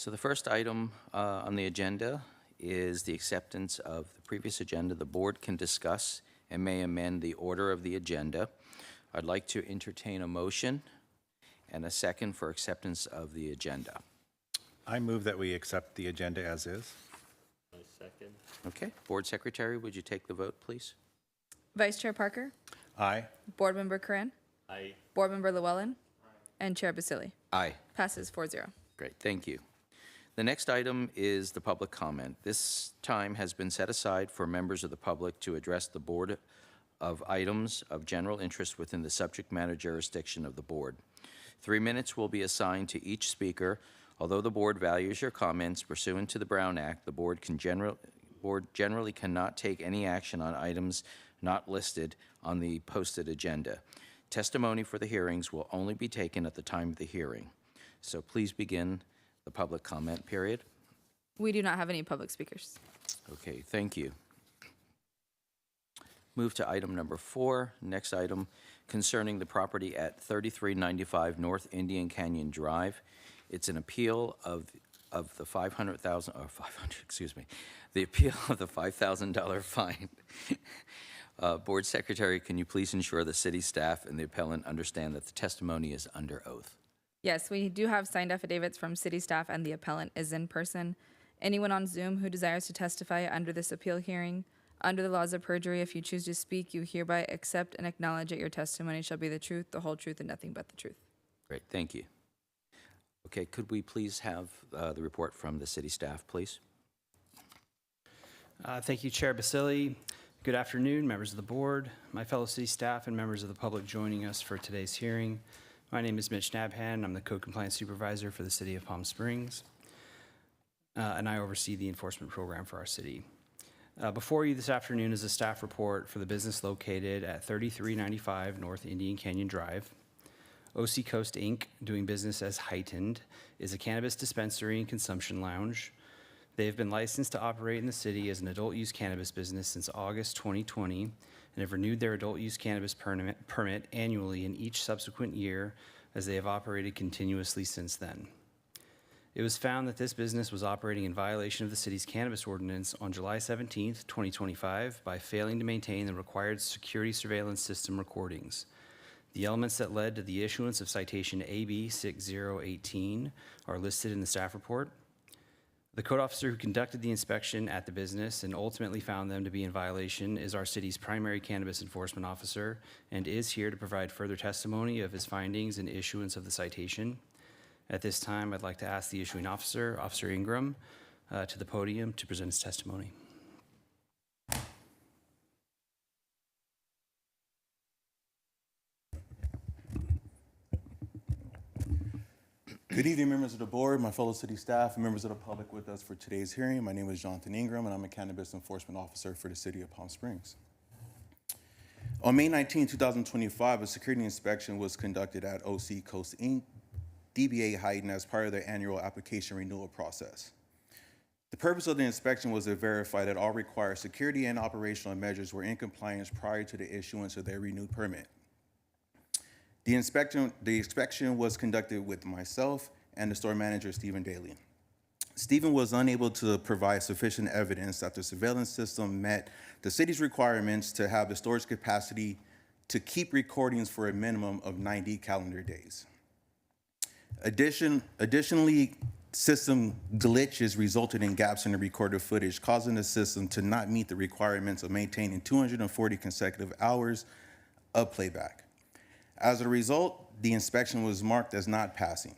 So the first item on the agenda is the acceptance of the previous agenda. The board can discuss and may amend the order of the agenda. I'd like to entertain a motion and a second for acceptance of the agenda. I move that we accept the agenda as is. I second. Okay, Board Secretary, would you take the vote, please? Vice Chair Parker, Aye. Board Member Coran, Aye. Board Member Llewellyn, and Chair Basili. Aye. Passes 4-0. Great, thank you. The next item is the public comment. This time has been set aside for members of the public to address the board of items of general interest within the subject matter jurisdiction of the board. 3 minutes will be assigned to each speaker. Although the board values your comments pursuant to the Brown Act, the board generally cannot take any action on items not listed on the posted agenda. Testimony for the hearings will only be taken at the time of the hearing. So please begin the public comment period. We do not have any public speakers. Okay, thank you. Move to item number 4. Next item concerning the property at 3395 North Indian Canyon Drive. It's an appeal of the the appeal of the $5,000 fine. Board Secretary, can you please ensure the city staff and the appellant understand that the testimony is under oath? Yes, we do have signed affidavits from city staff and the appellant is in person. Anyone on Zoom who desires to testify under this appeal hearing, under the laws of perjury, if you choose to speak, you hereby accept and acknowledge that your testimony shall be the truth, the whole truth, and nothing but the truth. Great, thank you. Okay, could we please have the report from the city staff, please? Thank you, Chair Basili. Good afternoon, members of the board, my fellow city staff, and members of the public joining us for today's hearing. My name is Mitch Nabhan. I'm the Code Compliance Supervisor for the City of Palm Springs, and I oversee the enforcement program for our city. Before you this afternoon is a staff report for the business located at 3395 North Indian Canyon Drive. OC Coast Inc., doing business as Heightened, is a cannabis dispensary and consumption lounge. They have been licensed to operate in the city as an adult use cannabis business since August 2020 and have renewed their adult use cannabis permit annually in each subsequent year as they have operated continuously since then. It was found that this business was operating in violation of the city's cannabis ordinance on July 17th, 2025 by failing to maintain the required security surveillance system recordings. The elements that led to the issuance of citation AB 6018 are listed in the staff report. The code officer who conducted the inspection at the business and ultimately found them to be in violation is our city's primary cannabis enforcement officer and is here to provide further testimony of his findings and issuance of the citation. At this time, I'd like to ask the issuing officer, Officer Ingram, to the podium to present his testimony. Good evening, members of the board, my fellow city staff, and members of the public with us for today's hearing. My name is Jonathan Ingram, and I'm a cannabis enforcement officer for the city of Palm Springs. On May 19, 2025, a security inspection was conducted at OC Coast Inc., DBA Heightened, as part of their annual application renewal process. The purpose of the inspection was to verify that all required security and operational measures were in compliance prior to the issuance of their renewed permit. The inspection was conducted with myself and the store manager, Stephen Daly. Stephen was unable to provide sufficient evidence that the surveillance system met the city's requirements to have the storage capacity to keep recordings for a minimum of 90 calendar days. Additionally, system glitches resulted in gaps in the recorded footage, causing the system to not meet the requirements of maintaining 240 consecutive hours of playback. As a result, the inspection was marked as not passing.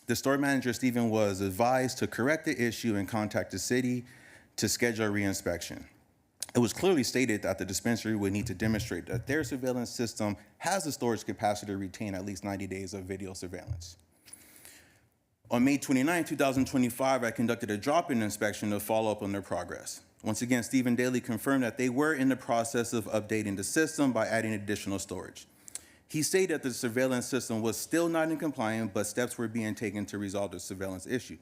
The store manager, Stephen, was advised to correct the issue and contact the city to schedule a reinspection. It was clearly stated that the dispensary would need to demonstrate that their surveillance system has the storage capacity to retain at least 90 days of video surveillance. On May 29, 2025, I conducted a drop-in inspection to follow up on their progress. Once again, Stephen Daly confirmed that they were in the process of updating the system by adding additional storage. He stated that the surveillance system was still not in compliance, but steps were being taken to resolve the surveillance issue.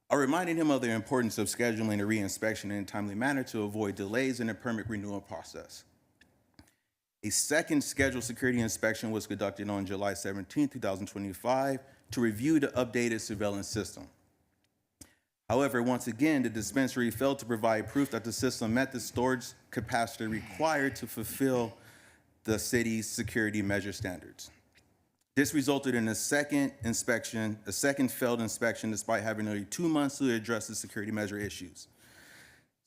I reminded him of the importance of scheduling a reinspection in a timely manner to avoid delays in the permit renewal process. A second scheduled security inspection was conducted on July 17, 2025 to review the updated surveillance system. However, once again, the dispensary failed to provide proof that the system met the storage capacity required to fulfill the city's security measure standards. This resulted in a second failed inspection, despite having nearly 2 months to address the security measure issues.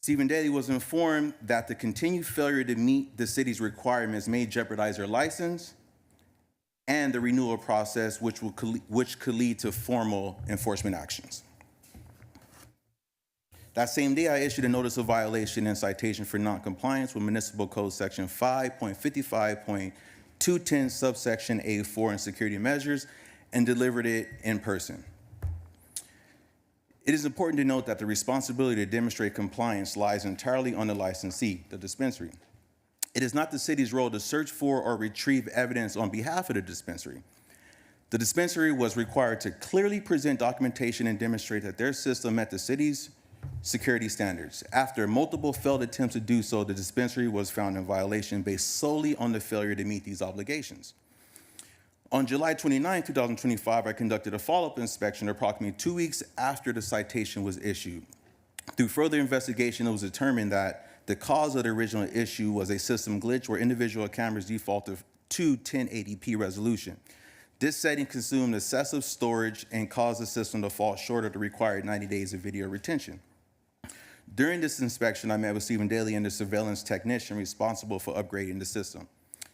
Stephen Daly was informed that the continued failure to meet the city's requirements may jeopardize their license and the renewal process, which could lead to formal enforcement actions. That same day, I issued a notice of violation and citation for noncompliance with Municipal Code Section 5.55.210, subsection A4 and security measures, and delivered it in person. It is important to note that the responsibility to demonstrate compliance lies entirely on the licensee, the dispensary. It is not the city's role to search for or retrieve evidence on behalf of the dispensary. The dispensary was required to clearly present documentation and demonstrate that their system met the city's security standards. After multiple failed attempts to do so, the dispensary was found in violation based solely on the failure to meet these obligations. On July 29, 2025, I conducted a follow-up inspection approximately 2 weeks after the citation was issued. Through further investigation, it was determined that the cause of the original issue was a system glitch where individual cameras defaulted to 1080p resolution. This setting consumed excessive storage and caused the system to fall short of the required 90 days of video retention. During this inspection, I met with Stephen Daly and the surveillance technician responsible for upgrading the system.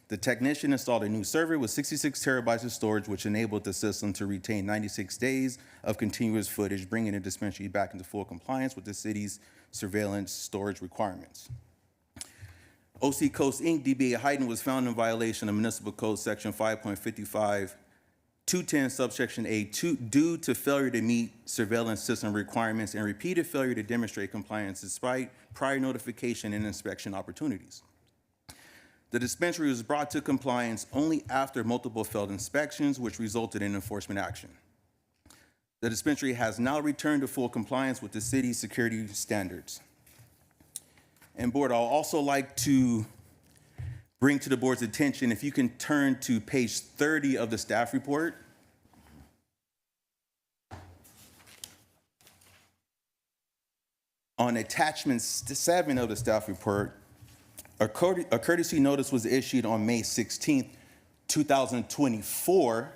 The technician installed a new server with 66 terabytes of storage, which enabled the system to retain 96 days of continuous footage, bringing the dispensary back into full compliance with the city's surveillance storage requirements. OC Coast Inc., DBA Hayden, was found in violation of Municipal Code Section 5.55.210, subsection A, due to failure to meet surveillance system requirements and repeated failure to demonstrate compliance despite prior notification and inspection opportunities. The dispensary was brought to compliance only after multiple failed inspections, which resulted in enforcement action. The dispensary has now returned to full compliance with the city's security standards. And board, I'll also like to bring to the board's attention, if you can turn to page 30 of the staff report. On attachment 7 of the staff report, a courtesy notice was issued on May 16th, 2024,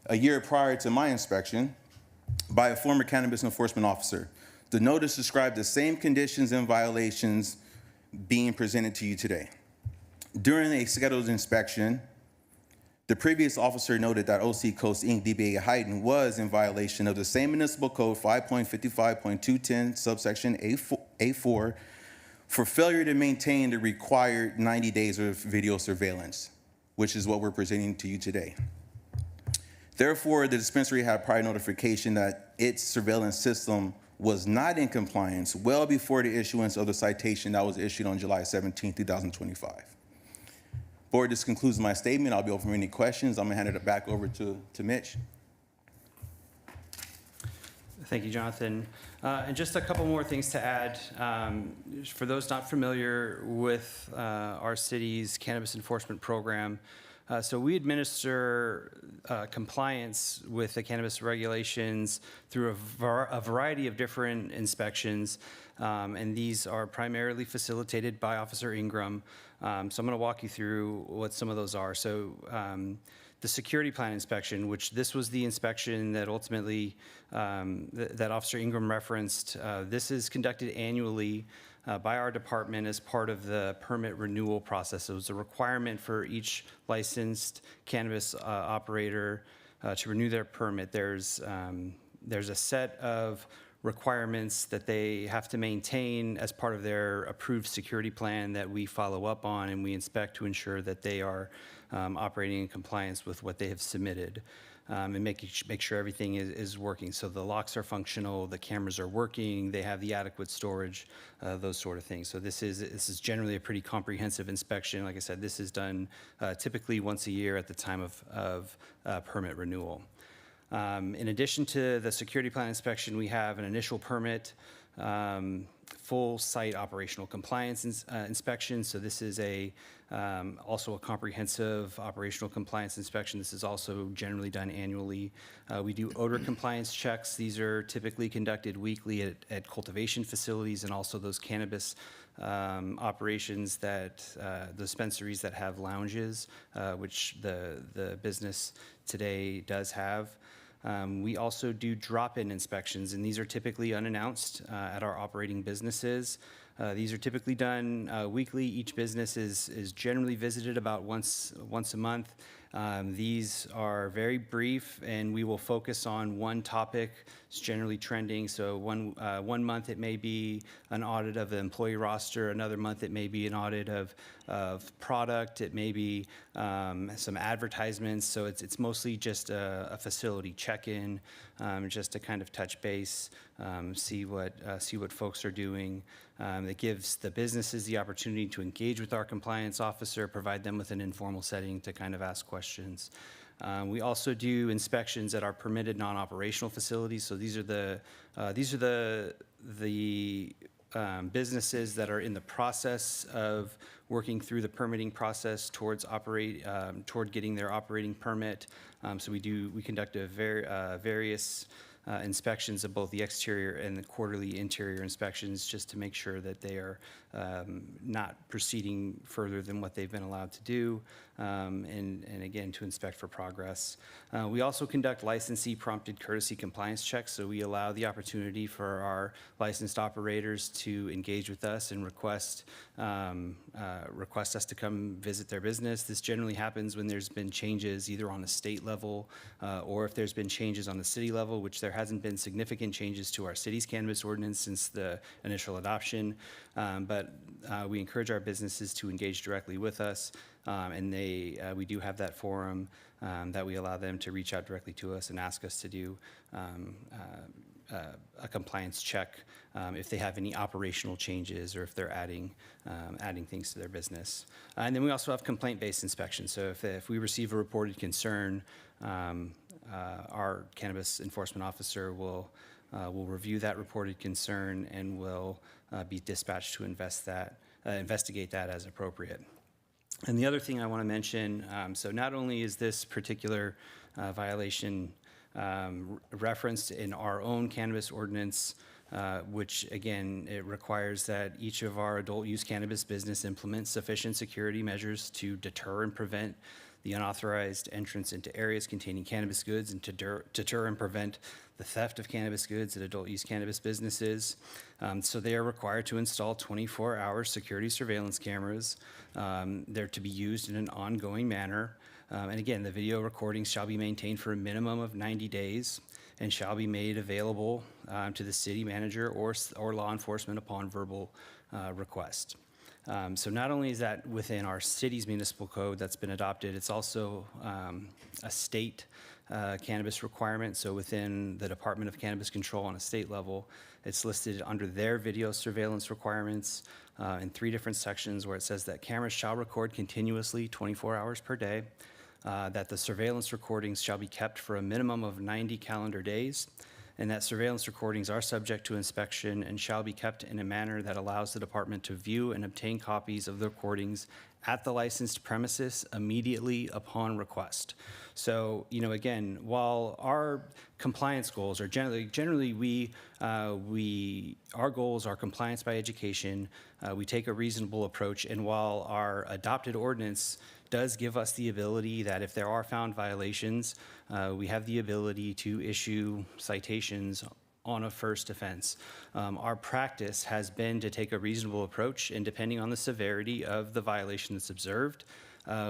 a year prior to my inspection, by a former cannabis enforcement officer. The notice described the same conditions and violations being presented to you today. During a scheduled inspection, the previous officer noted that OC Coast Inc., DBA Hayden, was in violation of the same Municipal Code 5.55.210, subsection A4, for failure to maintain the required 90 days of video surveillance, which is what we're presenting to you today. Therefore, the dispensary had prior notification that its surveillance system was not in compliance well before the issuance of the citation that was issued on July 17, 2025. Board, this concludes my statement. I'll be open for any questions. I'm gonna hand it back over to Mitch. Thank you, Jonathan. And just a couple more things to add. For those not familiar with our city's cannabis enforcement program, so we administer compliance with the cannabis regulations through a variety of different inspections, and these are primarily facilitated by Officer Ingram. So I'm going to walk you through what some of those are. So the security plan inspection, which this was the inspection that ultimately that Officer Ingram referenced. This is conducted annually by our department as part of the permit renewal process. So it's a requirement for each licensed cannabis operator to renew their permit. There's a set of requirements that they have to maintain as part of their approved security plan that we follow up on and we inspect to ensure that they are operating in compliance with what they have submitted. And make sure everything is working. So the locks are functional, the cameras are working, they have the adequate storage, those sort of things. So this is generally a pretty comprehensive inspection. Like I said, this is done typically once a year at the time of permit renewal. In addition to the security plan inspection, we have an initial permit full site operational compliance inspection. So this is also a comprehensive operational compliance inspection. This is also generally done annually. We do odor compliance checks. These are typically conducted weekly at cultivation facilities and also those cannabis operations the dispensaries that have lounges, which the business today does have. We also do drop-in inspections, and these are typically unannounced at our operating businesses. These are typically done weekly. Each business is generally visited about once a month. These are very brief, and we will focus on one topic. It's generally trending. So one month it may be an audit of the employee roster. Another month it may be an audit of product. It may be some advertisements. So it's mostly just a facility check-in, just to kind of touch base, see what folks are doing. It gives the businesses the opportunity to engage with our compliance officer, provide them with an informal setting to kind of ask questions. We also do inspections at our permitted non-operational facilities. So these are the businesses that are in the process of working through the permitting process toward getting their operating permit. So we conduct various inspections of both the exterior and the quarterly interior inspections, just to make sure that they are not proceeding further than what they've been allowed to do, and again, to inspect for progress. We also conduct licensee prompted courtesy compliance checks, so we allow the opportunity for our licensed operators to engage with us and request us to come visit their business. This generally happens when there's been changes either on the state level or if there's been changes on the city level, which there hasn't been significant changes to our city's cannabis ordinance since the initial adoption. But we encourage our businesses to engage directly with us, and we do have that forum that we allow them to reach out directly to us and ask us to do a compliance check if they have any operational changes or if they're adding things to their business. And then we also have complaint-based inspections. So if we receive a reported concern, our cannabis enforcement officer will review that reported concern and will be dispatched to investigate that as appropriate. And the other thing I want to mention, so not only is this particular violation referenced in our own cannabis ordinance, which again, it requires that each of our adult use cannabis business implement sufficient security measures to deter and prevent the unauthorized entrance into areas containing cannabis goods and to deter and prevent the theft of cannabis goods at adult use cannabis businesses. So they are required to install 24-hour security surveillance cameras. They're to be used in an ongoing manner. And again, the video recordings shall be maintained for a minimum of 90 days and shall be made available to the city manager or law enforcement upon verbal request. So not only is that within our city's municipal code that's been adopted, it's also a state cannabis requirement. So within the Department of Cannabis Control on a state level, it's listed under their video surveillance requirements in 3 different sections, where it says that cameras shall record continuously 24 hours per day, that the surveillance recordings shall be kept for a minimum of 90 calendar days, and that surveillance recordings are subject to inspection and shall be kept in a manner that allows the department to view and obtain copies of the recordings at the licensed premises immediately upon request. So, again, while our compliance goals are generally our goals are compliance by education, we take a reasonable approach, and while our adopted ordinance does give us the ability that if there are found violations, we have the ability to issue citations on a first offense. Our practice has been to take a reasonable approach, and depending on the severity of the violation that's observed,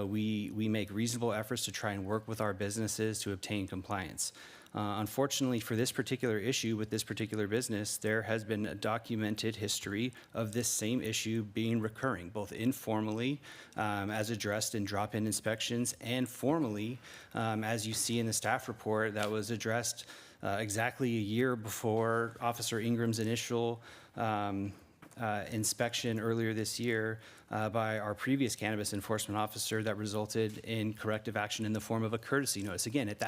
we make reasonable efforts to try and work with our businesses to obtain compliance. Unfortunately, for this particular issue with this particular business, there has been a documented history of this same issue being recurring, both informally, as addressed in drop-in inspections, and formally, as you see in the staff report that was addressed exactly a year before Officer Ingram's initial inspection earlier this year by our previous cannabis enforcement officer that resulted in corrective action in the form of a courtesy notice. Again, at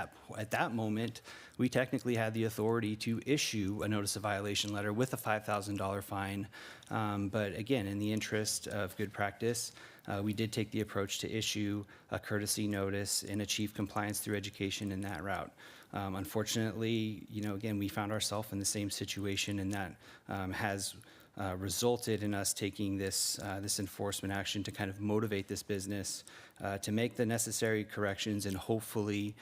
that moment, we technically had the authority to issue a notice of violation letter with a $5,000 fine. But again, in the interest of good practice, we did take the approach to issue a courtesy notice and achieve compliance through education in that route. Unfortunately, again, we found ourselves in the same situation, and that has resulted in us taking this enforcement action to kind of motivate this business to make the necessary corrections and hopefully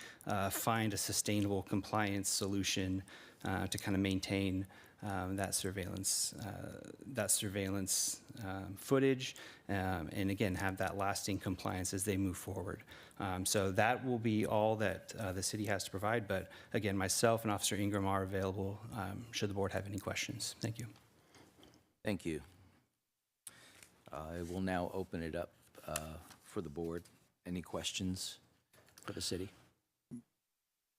find a sustainable compliance solution to kind of maintain that surveillance footage, and again, have that lasting compliance as they move forward. So that will be all that the city has to provide. But again, myself and Officer Ingram are available should the board have any questions. Thank you. Thank you. I will now open it up for the board. Any questions for the city?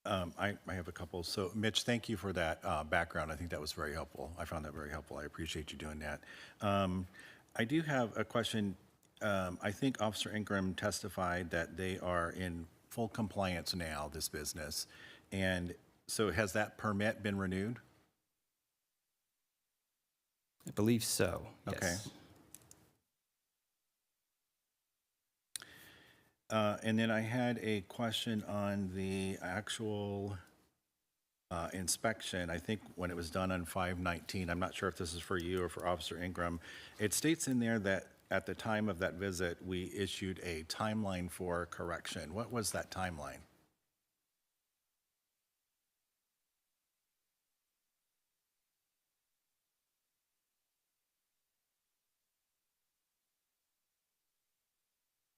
I have a couple. So Mitch, thank you for that background. I think that was very helpful. I found that very helpful. I appreciate you doing that. I do have a question. I think Officer Ingram testified that they are in full compliance now, this business. And so has that permit been renewed? I believe so. Okay. Yes. And then I had a question on the actual inspection. I think when it was done on 5/19, I'm not sure if this is for you or for Officer Ingram, it states in there that at the time of that visit, we issued a timeline for correction. What was that timeline?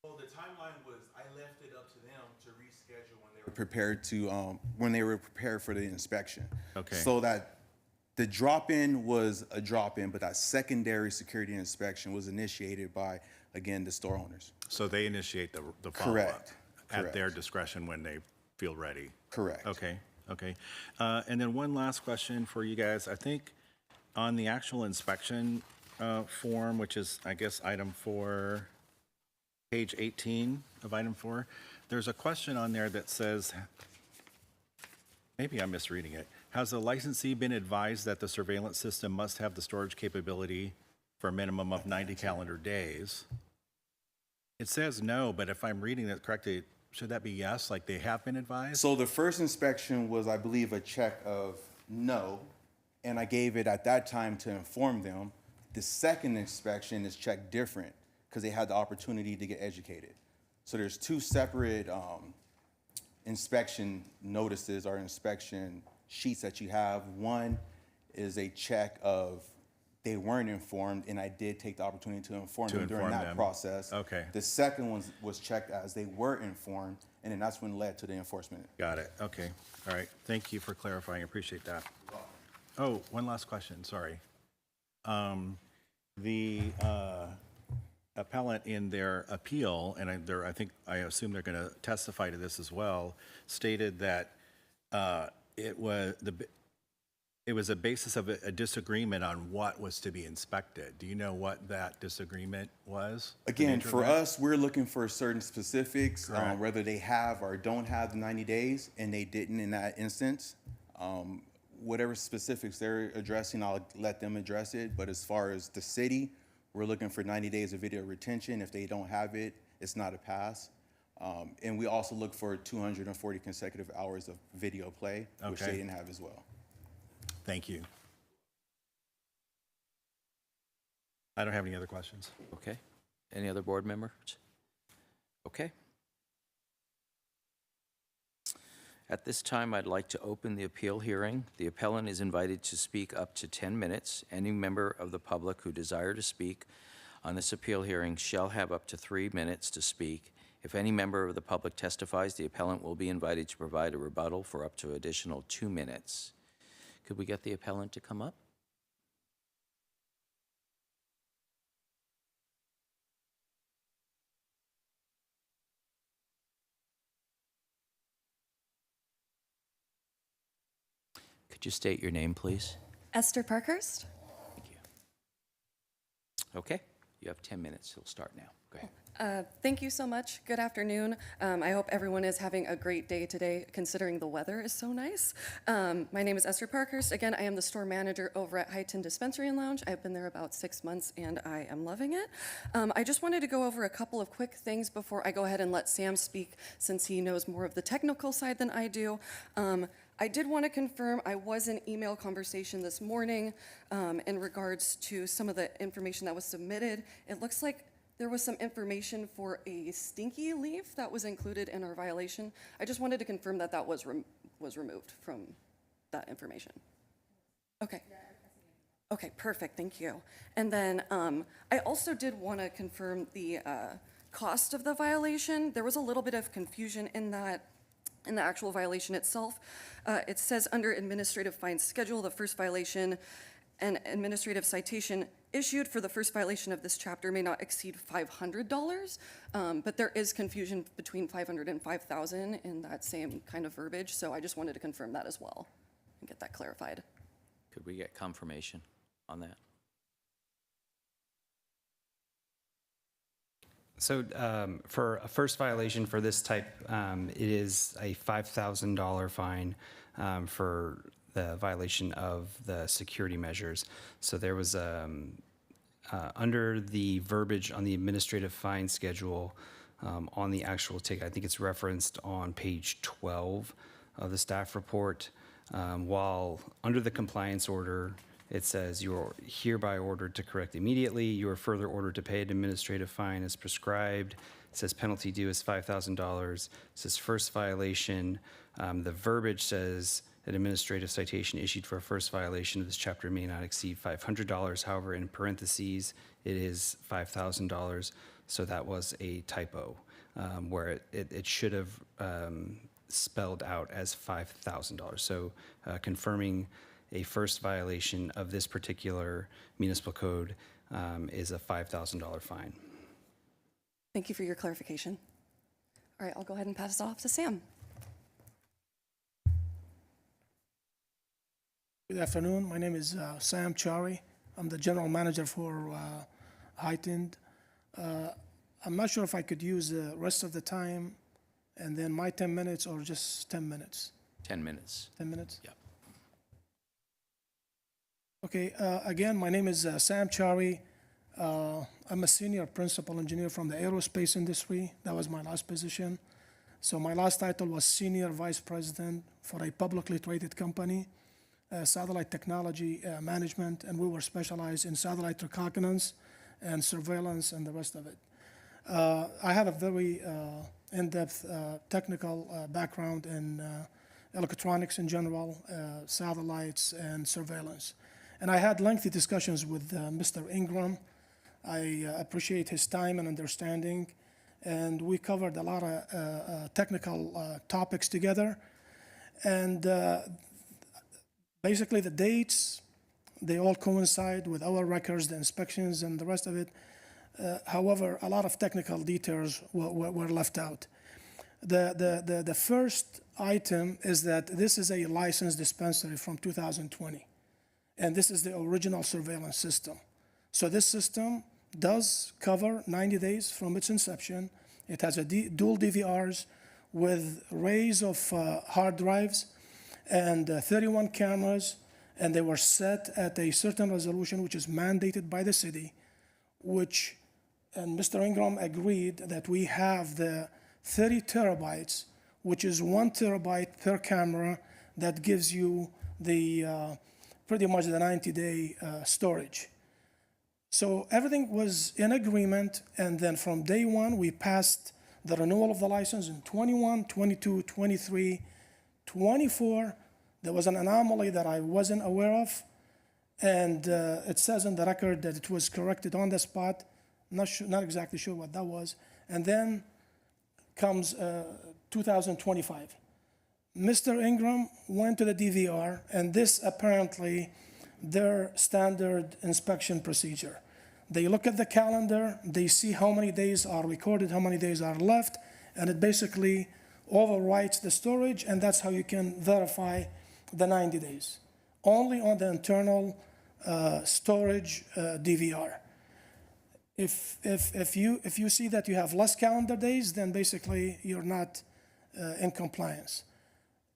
Well, the timeline was, I left it up to them to reschedule when they were prepared for the inspection. Okay. So that the drop-in was a drop-in, but that secondary security inspection was initiated by, again, the store owners. So they initiate the follow-up? Correct. At their Correct. discretion when they feel ready? Correct. Okay, okay. And then one last question for you guys. I think on the actual inspection form, which is, I guess, item 4, page 18 of item 4, there's a question on there that says, maybe I'm misreading it. Has the licensee been advised that the surveillance system must have the storage capability for a minimum of 90 calendar days? It says no, but if I'm reading that correctly, should that be yes, like they have been advised? So the first inspection was, I believe, a check of no, and I gave it at that time to inform them. The second inspection is checked different because they had the opportunity to get educated. So there's two separate inspection notices or inspection sheets that you have. One is a check of they weren't informed, and I did take the opportunity to inform them during that process. Okay. The second one was checked as they were informed, and then that's when led to the enforcement. Got it, okay. All right, thank you for clarifying, I appreciate that. Oh, one last question, sorry. The appellant in their appeal, and I assume they're going to testify to this as well, stated that it was a basis of a disagreement on what was to be inspected. Do you know what that disagreement was? Again, for us, we're looking for certain specifics, Correct. whether they have or don't have the 90 days, and they didn't in that instance. Whatever specifics they're addressing, I'll let them address it. But as far as the city, we're looking for 90 days of video retention. If they don't have it, it's not a pass. And we also look for 240 consecutive hours of video play, which Okay. they didn't have as well. Thank you. I don't have any other questions. Okay. Any other board members? Okay. At this time, I'd like to open the appeal hearing. The appellant is invited to speak up to 10 minutes. Any member of the public who desire to speak on this appeal hearing shall have up to 3 minutes to speak. If any member of the public testifies, the appellant will be invited to provide a rebuttal for up to additional 2 minutes. Could we get the appellant to come up? Could you state your name, please? Esther Parkhurst. Thank you. Okay, you have 10 minutes. He'll start now. Go ahead. Thank you so much. Good afternoon. I hope everyone is having a great day today, considering the weather is so nice. My name is Esther Parkhurst. Again, I am the store manager over at Highton Dispensary and Lounge. I've been there about 6 months, and I am loving it. I just wanted to go over a couple of quick things before I go ahead and let Sam speak, since he knows more of the technical side than I do. I did want to confirm I was in email conversation this morning in regards to some of the information that was submitted. It looks like there was some information for a stinky leaf that was included in our violation. I just wanted to confirm that that was removed from that information. Okay. Okay, perfect, thank you. And then I also did want to confirm the cost of the violation. There was a little bit of confusion in that, in the actual violation itself. It says under administrative fine schedule, the first violation, an administrative citation issued for the first violation of this chapter may not exceed $500, but there is confusion between 500 and 5,000 in that same kind of verbiage, so I just wanted to confirm that as well and get that clarified. Could we get confirmation on that? So for a first violation for this type, it is a $5,000 fine for the violation of the security measures. So there was, under the verbiage on the administrative fine schedule, on the actual ticket, I think it's referenced on page 12 of the staff report, while under the compliance order, it says you are hereby ordered to correct immediately. You are further ordered to pay an administrative fine as prescribed. It says penalty due is $5,000. It says first violation. The verbiage says an administrative citation issued for a first violation of this chapter may not exceed $500. However, in parentheses, it is $5,000. So that was a typo where it should have spelled out as $5,000. So confirming a first violation of this particular municipal code is a $5,000 fine. Thank you for your clarification. All right, I'll go ahead and pass it off to Sam. Good afternoon. My name is Sam Chari. I'm the general manager for Highton. I'm not sure if I could use the rest of the time and then my 10 minutes or just 10 minutes. 10 minutes. 10 minutes? Yeah. Okay, again, my name is Sam Chari. I'm a senior principal engineer from the aerospace industry. That was my last position. So my last title was senior vice president for a publicly traded company, satellite technology management, and we were specialized in satellite reconnaissance and surveillance and the rest of it. I have a very in-depth technical background in electronics in general, satellites and surveillance. And I had lengthy discussions with Mr. Ingram. I appreciate his time and understanding, and we covered a lot of technical topics together. And basically the dates, they all coincide with our records, the inspections and the rest of it. However, a lot of technical details were left out. The first item is that this is a licensed dispensary from 2020. And this is the original surveillance system. So this system does cover 90 days from its inception. It has a dual DVRs with arrays of hard drives and 31 cameras, and they were set at a certain resolution which is mandated by the city, which, and Mr. Ingram agreed that we have the 30 terabytes, which is 1 terabyte per camera, that gives you the pretty much the 90-day storage. So everything was in agreement, and then from day one, we passed the renewal of the license in 21, 22, 23, 24. There was an anomaly that I wasn't aware of, and it says in the record that it was corrected on the spot. Not exactly sure what that was. And then comes 2025. Mr. Ingram went to the DVR, and this apparently their standard inspection procedure. They look at the calendar, they see how many days are recorded, how many days are left, and it basically overwrites the storage, and that's how you can verify the 90 days. Only on the internal storage DVR. If you see that you have less calendar days, then basically you're not in compliance.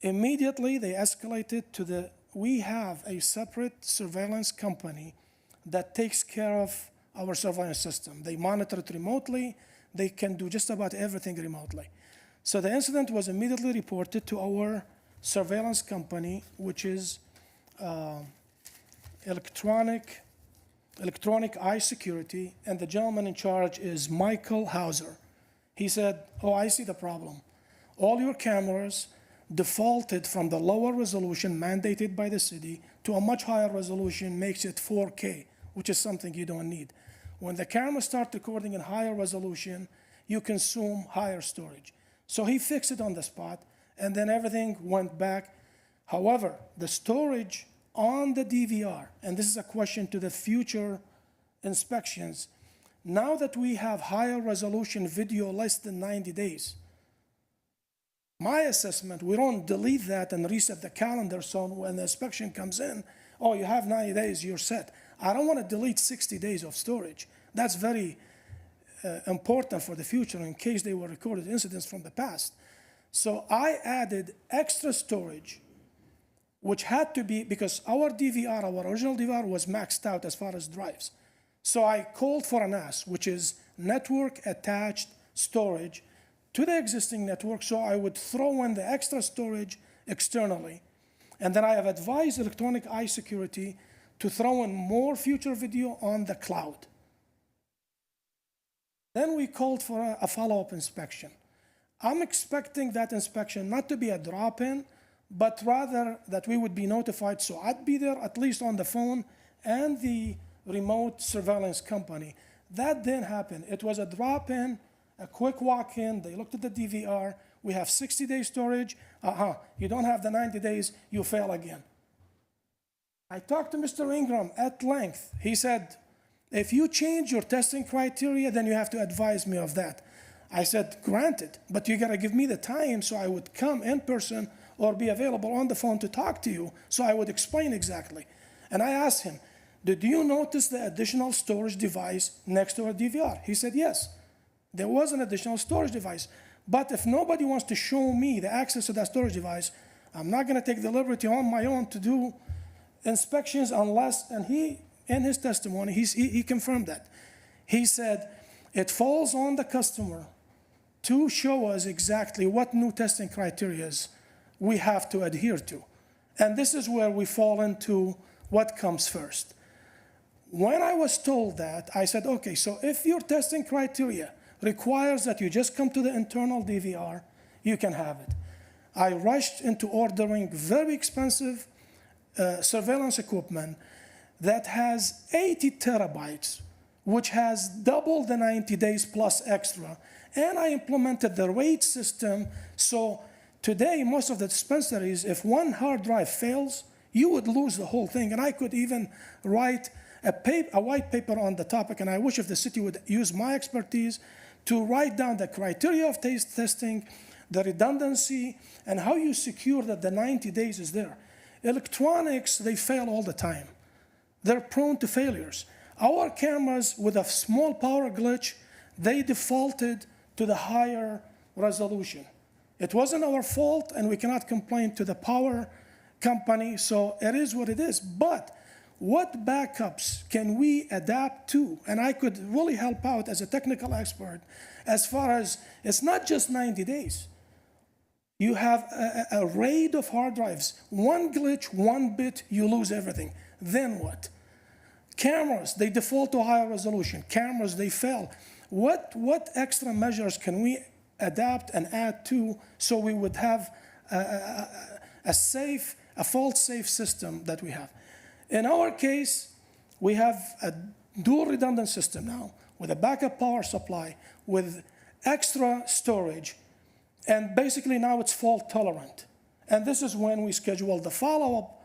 Immediately, they escalated to we have a separate surveillance company that takes care of our surveillance system. They monitor it remotely. They can do just about everything remotely. So the incident was immediately reported to our surveillance company, which is Electronic Eye Security, and the gentleman in charge is Michael Hauser. He said, "Oh, I see the problem. All your cameras defaulted from the lower resolution mandated by the city to a much higher resolution, makes it 4K, which is something you don't need. When the cameras start recording in higher resolution, you consume higher storage." So he fixed it on the spot, and then everything went back. However, the storage on the DVR, and this is a question to the future inspections, now that we have higher resolution video less than 90 days, my assessment, we don't delete that and reset the calendar so when the inspection comes in, oh, you have 90 days, you're set. I don't want to delete 60 days of storage. That's very important for the future in case they were recorded incidents from the past. So I added extra storage, which had to be, because our DVR, our original DVR was maxed out as far as drives. So I called for a NAS, which is network attached storage to the existing network, so I would throw in the extra storage externally. And then I have advised Electronic Eye Security to throw in more future video on the cloud. Then we called for a follow-up inspection. I'm expecting that inspection not to be a drop-in, but rather that we would be notified, so I'd be there at least on the phone and the remote surveillance company. That didn't happen. It was a drop-in, a quick walk-in. They looked at the DVR. We have 60-day storage. You don't have the 90 days, you fail again. I talked to Mr. Ingram at length. He said, if you change your testing criteria, then you have to advise me of that. I said, granted, but you gotta give me the time so I would come in person or be available on the phone to talk to you so I would explain exactly. And I asked him, did you notice the additional storage device next to our DVR? He said, yes, there was an additional storage device. But if nobody wants to show me the access to that storage device, I'm not gonna take the liberty on my own to do inspections unless, and he, in his testimony, he confirmed that. He said, it falls on the customer to show us exactly what new testing criteria we have to adhere to. And this is where we fall into what comes first. When I was told that, I said, okay, so if your testing criteria requires that you just come to the internal DVR, you can have it. I rushed into ordering very expensive surveillance equipment that has 80 terabytes, which has double the 90 days plus extra. And I implemented the RAID system. So today, most of the dispensaries, if one hard drive fails, you would lose the whole thing. And I could even write a white paper on the topic, and I wish if the city would use my expertise to write down the criteria of testing, the redundancy, and how you secure that the 90 days is there. Electronics, they fail all the time. They're prone to failures. Our cameras, with a small power glitch, they defaulted to the higher resolution. It wasn't our fault, and we cannot complain to the power company, so it is what it is. But what backups can we adapt to? And I could really help out as a technical expert as far as it's not just 90 days. You have a RAID of hard drives. One glitch, one bit, you lose everything. Then what? Cameras, they default to higher resolution. Cameras, they fail. What extra measures can we adapt and add to so we would have a fault-safe system that we have? In our case, we have a dual redundant system now with a backup power supply, with extra storage, and basically now it's fault tolerant. And this is when we schedule the follow-up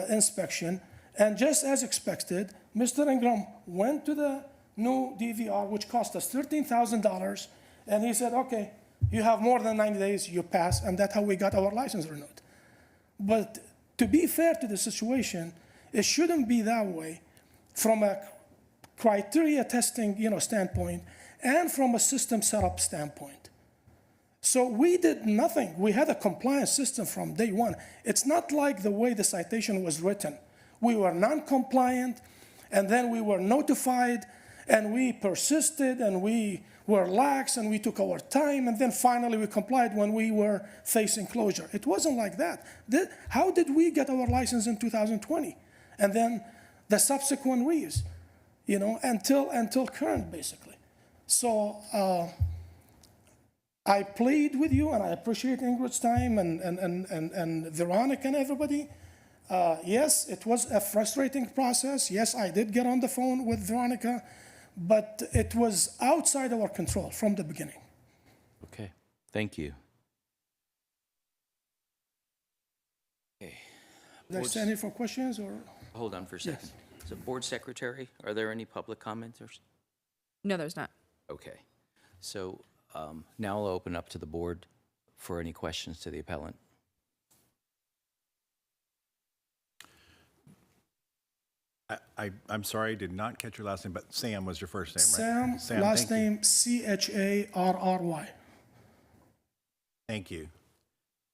inspection. And just as expected, Mr. Ingram went to the new DVR, which cost us $13,000, and he said, okay, you have more than 90 days, you pass, and that's how we got our license renewed. But to be fair to the situation, it shouldn't be that way from a criteria testing, standpoint, and from a system setup standpoint. So we did nothing. We had a compliance system from day one. It's not like the way the citation was written. We were non-compliant, and then we were notified, and we persisted, and we were lax, and we took our time, and then finally we complied when we were facing closure. It wasn't like that. How did we get our license in 2020? And then the subsequent years, until current, basically. So I plead with you, and I appreciate Ingrid's time and Veronica and everybody. Yes, it was a frustrating process. Yes, I did get on the phone with Veronica, but it was outside our control from the beginning. Okay, thank you. Okay, Did I stand here for questions, or? hold on for a second. So, Board Secretary, are there any public commenters? No, there's not. Okay, so now I'll open up to the board for any questions to the appellant. I'm sorry, I did not catch your last name, but Sam was your first name, right? Sam, last thank you. name Charry. Thank you.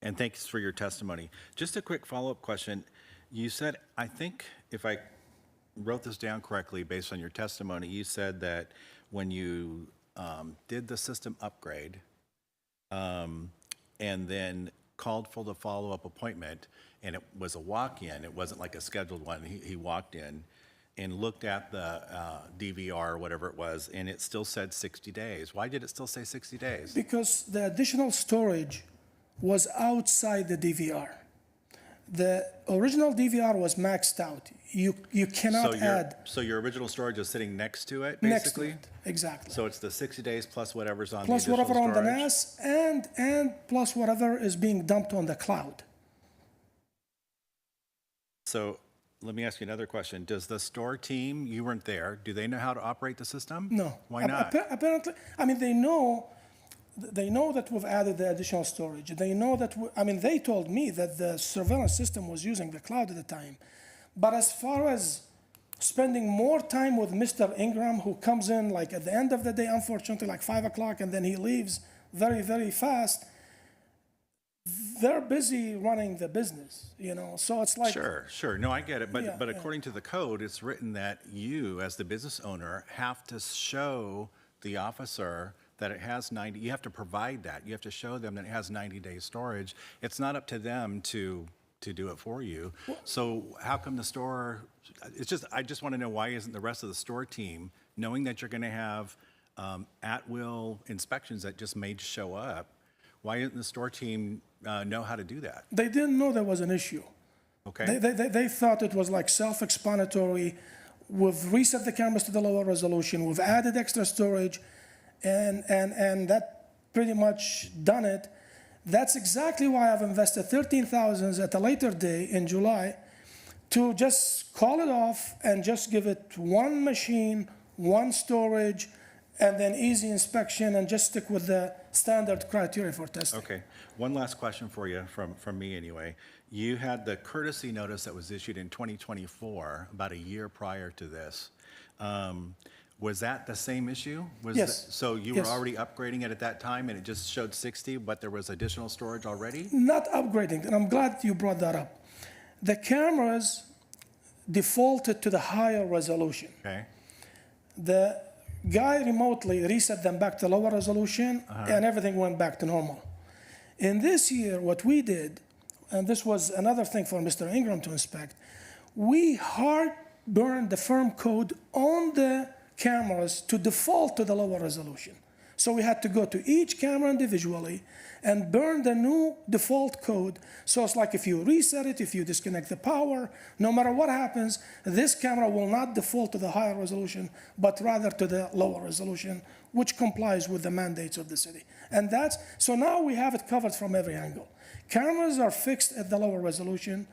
And thanks for your testimony. Just a quick follow-up question. You said, I think, if I wrote this down correctly based on your testimony, you said that when you did the system upgrade and then called for the follow-up appointment, and it was a walk-in, it wasn't like a scheduled one, he walked in and looked at the DVR or whatever it was, and it still said 60 days. Why did it still say 60 days? Because the additional storage was outside the DVR. The original DVR was maxed out. You cannot add So your original storage is sitting next to it, next to basically? it. Exactly. So it's the 60 days plus whatever's on the Plus additional whatever on the storage? NAS and plus whatever is being dumped on the cloud. So let me ask you another question. Does the store team, you weren't there, do they know how to operate the system? No. Why not? Apparently, they know that we've added the additional storage. They know that, they told me that the surveillance system was using the cloud at the time. But as far as spending more time with Mr. Ingram, who comes in like at the end of the day, unfortunately, like 5 o'clock, and then he leaves very, very fast, they're busy running the business, So it's like. Sure. No, I get it. But Yeah, but yeah. according to the code, it's written that you, as the business owner, have to show the officer that it has 90, you have to provide that. You have to show them that it has 90 days storage. It's not up to them to do it for you. So how come the store, I just want to know, why isn't the rest of the store team, knowing that you're going to have at-will inspections that just may show up, why isn't the store team know how to do that? They didn't know there was an issue. Okay. They thought it was like self-explanatory. We've reset the cameras to the lower resolution. We've added extra storage, and that pretty much done it. That's exactly why I've invested $13,000 at a later day in July to just call it off and just give it one machine, one storage, and then easy inspection, and just stick with the standard criteria for testing. Okay. One last question for you, from me anyway. You had the courtesy notice that was issued in 2024, about a year prior to this. Was that the same issue? Yes. So you Yes. were already upgrading it at that time, and it just showed 60, but there was additional storage already? Not upgrading, and I'm glad you brought that up. The cameras defaulted to the higher resolution. Okay. The guy remotely reset them back to lower resolution, and everything went back to normal. In this year, what we did, and this was another thing for Mr. Ingram to inspect, we hard burned the firm code on the cameras to default to the lower resolution. So we had to go to each camera individually and burn the new default code. So it's like if you reset it, if you disconnect the power, no matter what happens, this camera will not default to the higher resolution, but rather to the lower resolution, which complies with the mandates of the city. And so now we have it covered from every angle. Cameras are fixed at the lower resolution.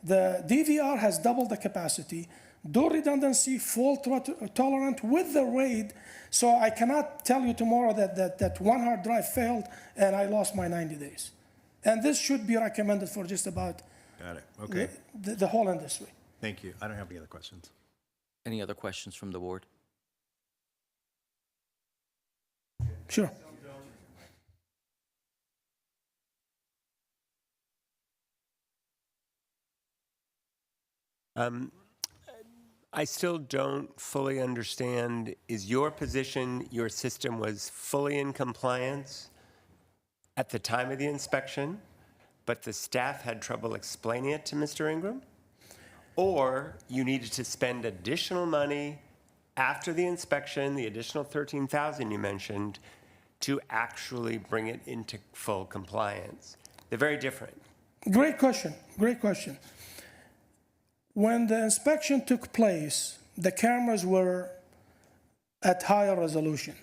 The DVR has doubled the capacity. Dual redundancy, fault tolerant with the RAID. So I cannot tell you tomorrow that one hard drive failed and I lost my 90 days. And this should be recommended for just about Got it. Okay. the whole industry. Thank you. I don't have any other questions. Any other questions from the board? Sure. I still don't fully understand, is your position your system was fully in compliance at the time of the inspection, but the staff had trouble explaining it to Mr. Ingram? Or you needed to spend additional money after the inspection, the additional 13,000 you mentioned, to actually bring it into full compliance? They're very different. Great question. Great question. When the inspection took place, the cameras were at higher resolution,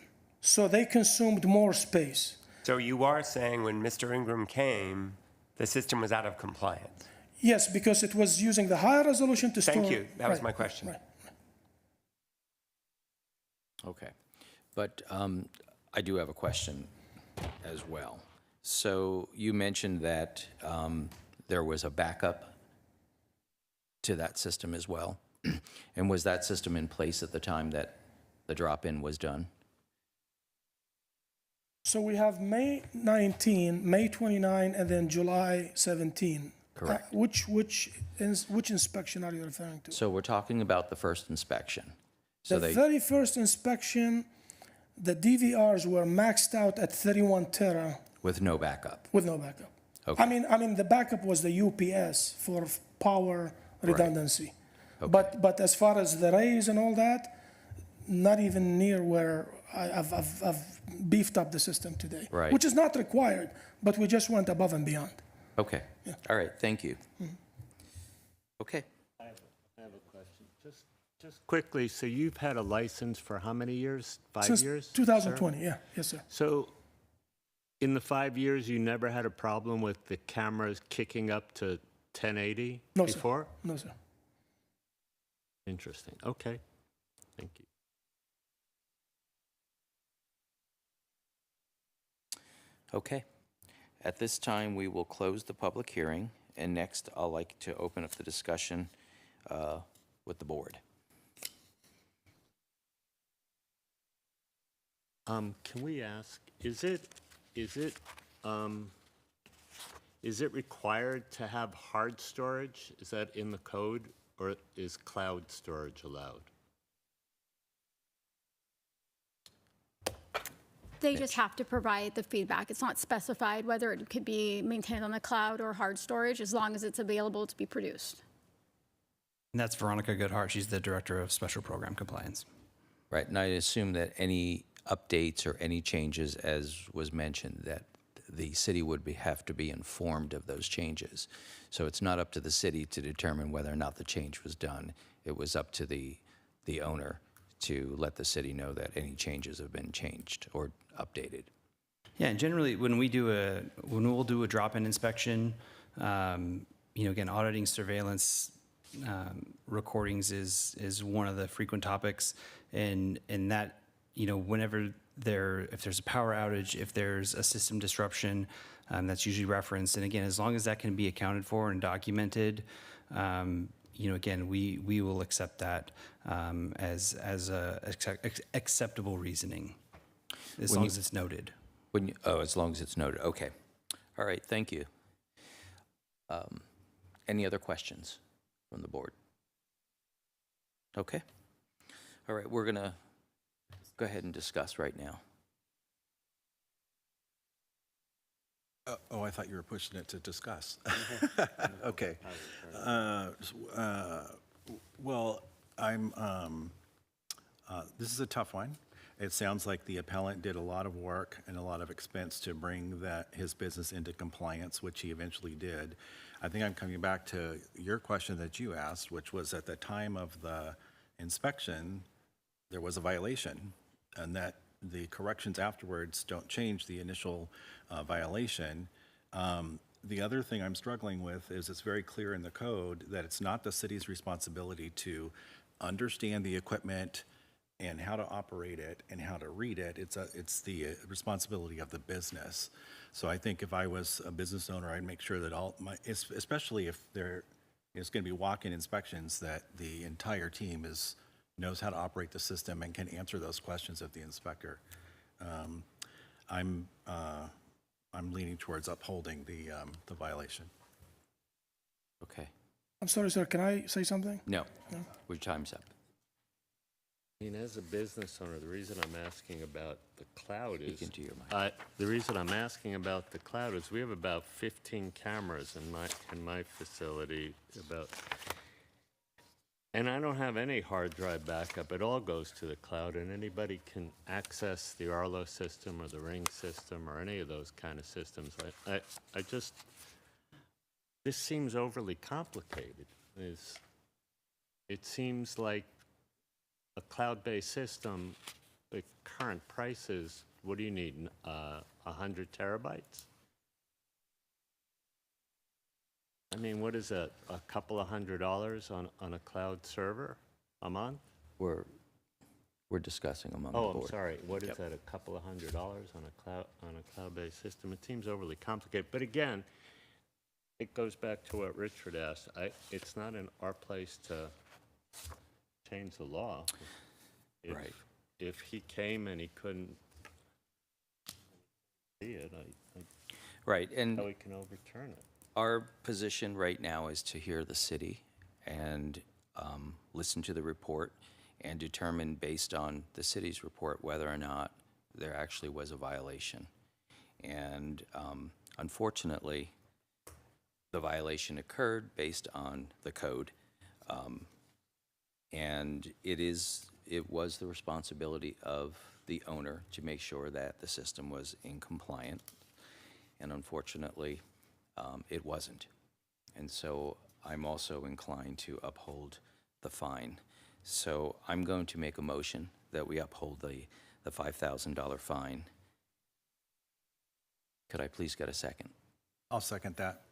so they consumed more space. So you are saying when Mr. Ingram came, the system was out of compliance? Yes, because it was using the higher resolution to store. Thank you. That was Right, my question. right. Okay. But I do have a question as well. So you mentioned that there was a backup to that system as well. And was that system in place at the time that the drop-in was done? So we have May 19, May 29, and then July 17. Correct. Which inspection are you referring to? So we're talking about the first inspection. So The they, very first inspection, the DVRs were maxed out at 31 tera with no backup. with no backup. Okay. I mean, the backup was the UPS for power redundancy. Okay. But as far as the raise and all that, not even near where I've beefed up the system today. Right. Which is not required, but we just went above and beyond. Okay. All right, thank you. Okay. I have a question. Just quickly, so you've had a license for how many years? 5 years? Since sir? 2020, yeah, yes, sir. So in the 5 years, you never had a problem with the cameras kicking up to 1080 No, sir. before? No, sir. Interesting. Okay. Thank you. Okay. At this time, we will close the public hearing, and next, I'd like to open up the discussion with the board. Can we ask, is it required to have hard storage? Is that in the code, or is cloud storage allowed? They just have to provide the feedback. It's not specified whether it could be maintained on the cloud or hard storage, as long as it's available to be produced. And that's Veronica Goodhart. She's the Director of Special Program Compliance. Right, and I assume that any updates or any changes, as was mentioned, that the city would have to be informed of those changes. So it's not up to the city to determine whether or not the change was done. It was up to the owner to let the city know that any changes have been changed or updated. Yeah, and generally, when we'll do a drop-in inspection, again, auditing surveillance recordings is one of the frequent topics, and that, whenever if there's a power outage, if there's a system disruption, that's usually referenced. And again, as long as that can be accounted for and documented, again, we will accept that as acceptable reasoning, as long as it's noted. As long as it's noted, okay. All right, thank you. Any other questions from the board? Okay. All right, we're gonna go ahead and discuss right now. Oh, I thought you were pushing it to discuss. Okay. Well, this is a tough one. It sounds like the appellant did a lot of work and a lot of expense to bring his business into compliance, which he eventually did. I think I'm coming back to your question that you asked, which was at the time of the inspection, there was a violation, and that the corrections afterwards don't change the initial violation. The other thing I'm struggling with is it's very clear in the code that it's not the city's responsibility to understand the equipment and how to operate it and how to read it. It's the responsibility of the business. So I think if I was a business owner, I'd make sure that especially if there is going to be walk-in inspections, that the entire team knows how to operate the system and can answer those questions of the inspector. I'm leaning towards upholding the violation. Okay. I'm sorry, sir, can I say something? No, your time's up. I mean, as a business owner, the reason I'm asking about the cloud is... Speak into your mic. The reason I'm asking about the cloud is we have about 15 cameras in my facility, and I don't have any hard drive backup. It all goes to the cloud, and anybody can access the Arlo system or the Ring system or any of those kind of systems. I just... This seems overly complicated. It seems like a cloud-based system, the current prices, what do you need, 100 terabytes? I mean, what is that, a couple of $100 on a cloud server a month? We're discussing among the Oh, board. I'm sorry, what is Yep. that, a couple of $100 on a cloud-based system? It seems overly complicated, but again, it goes back to what Richard asked. It's not in our place to change the law. Right. If he came and he couldn't see it, Right, and how we can overturn it. our position right now is to hear the city and listen to the report and determine based on the city's report whether or not there actually was a violation. And unfortunately, the violation occurred based on the code. And it was the responsibility of the owner to make sure that the system was in compliance. And unfortunately, it wasn't. And so I'm also inclined to uphold the fine. So I'm going to make a motion that we uphold the $5,000 fine. Could I please get a second? I'll second that.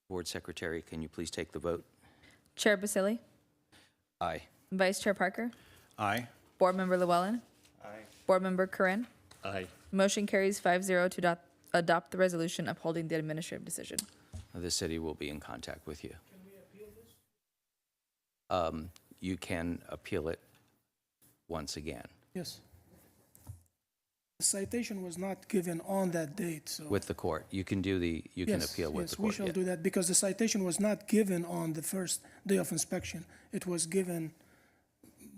Board Secretary, can you please take the vote? Chair Basili? Aye. Vice Chair Parker? Aye. Board Member Llewellyn? Aye. Board Member Corinne? Aye. Motion carries 5-0 to adopt the resolution upholding the administrative decision. The city will be in contact with you. Can we appeal this? You can appeal it once again Yes. The citation was not given on that date, so. with the court. You can Yes, appeal with yes, the court. we shall yeah. do that, because the citation was not given on the first day of inspection. It was given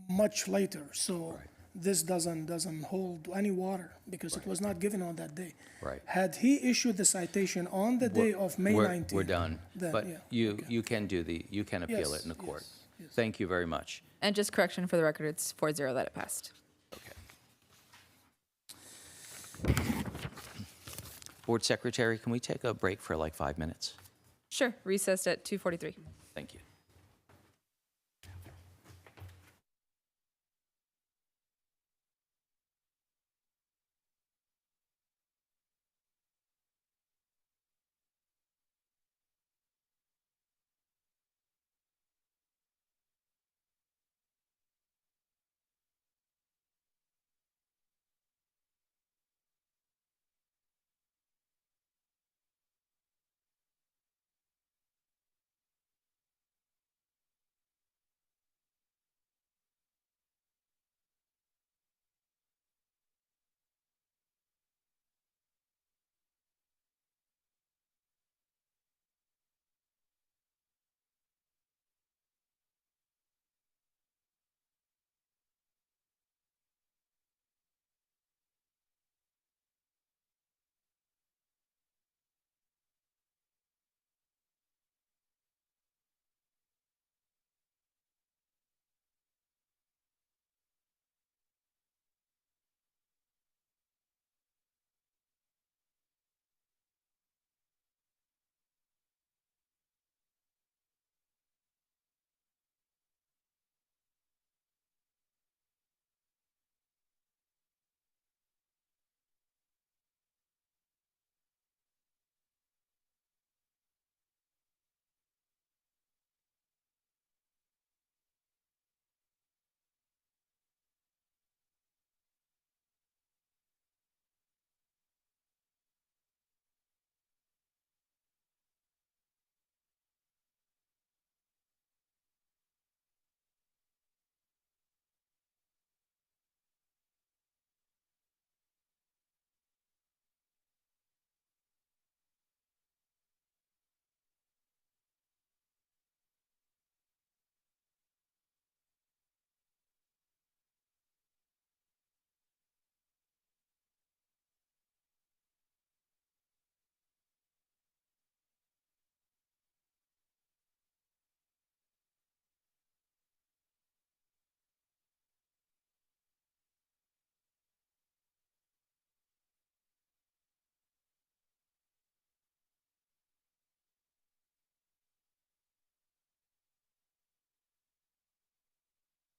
much later, so this doesn't hold any water, because it was not given on that day. Right. Had he issued the citation on the day of May 19th. We're done. then, But yeah, you can appeal Yes, it in the court. yes, yes. Thank you very much. And just correction for the record, it's 4-0 that it passed. Okay. Board Secretary, can we take a break for like 5 minutes? Sure, recessed at 2:43. Thank you.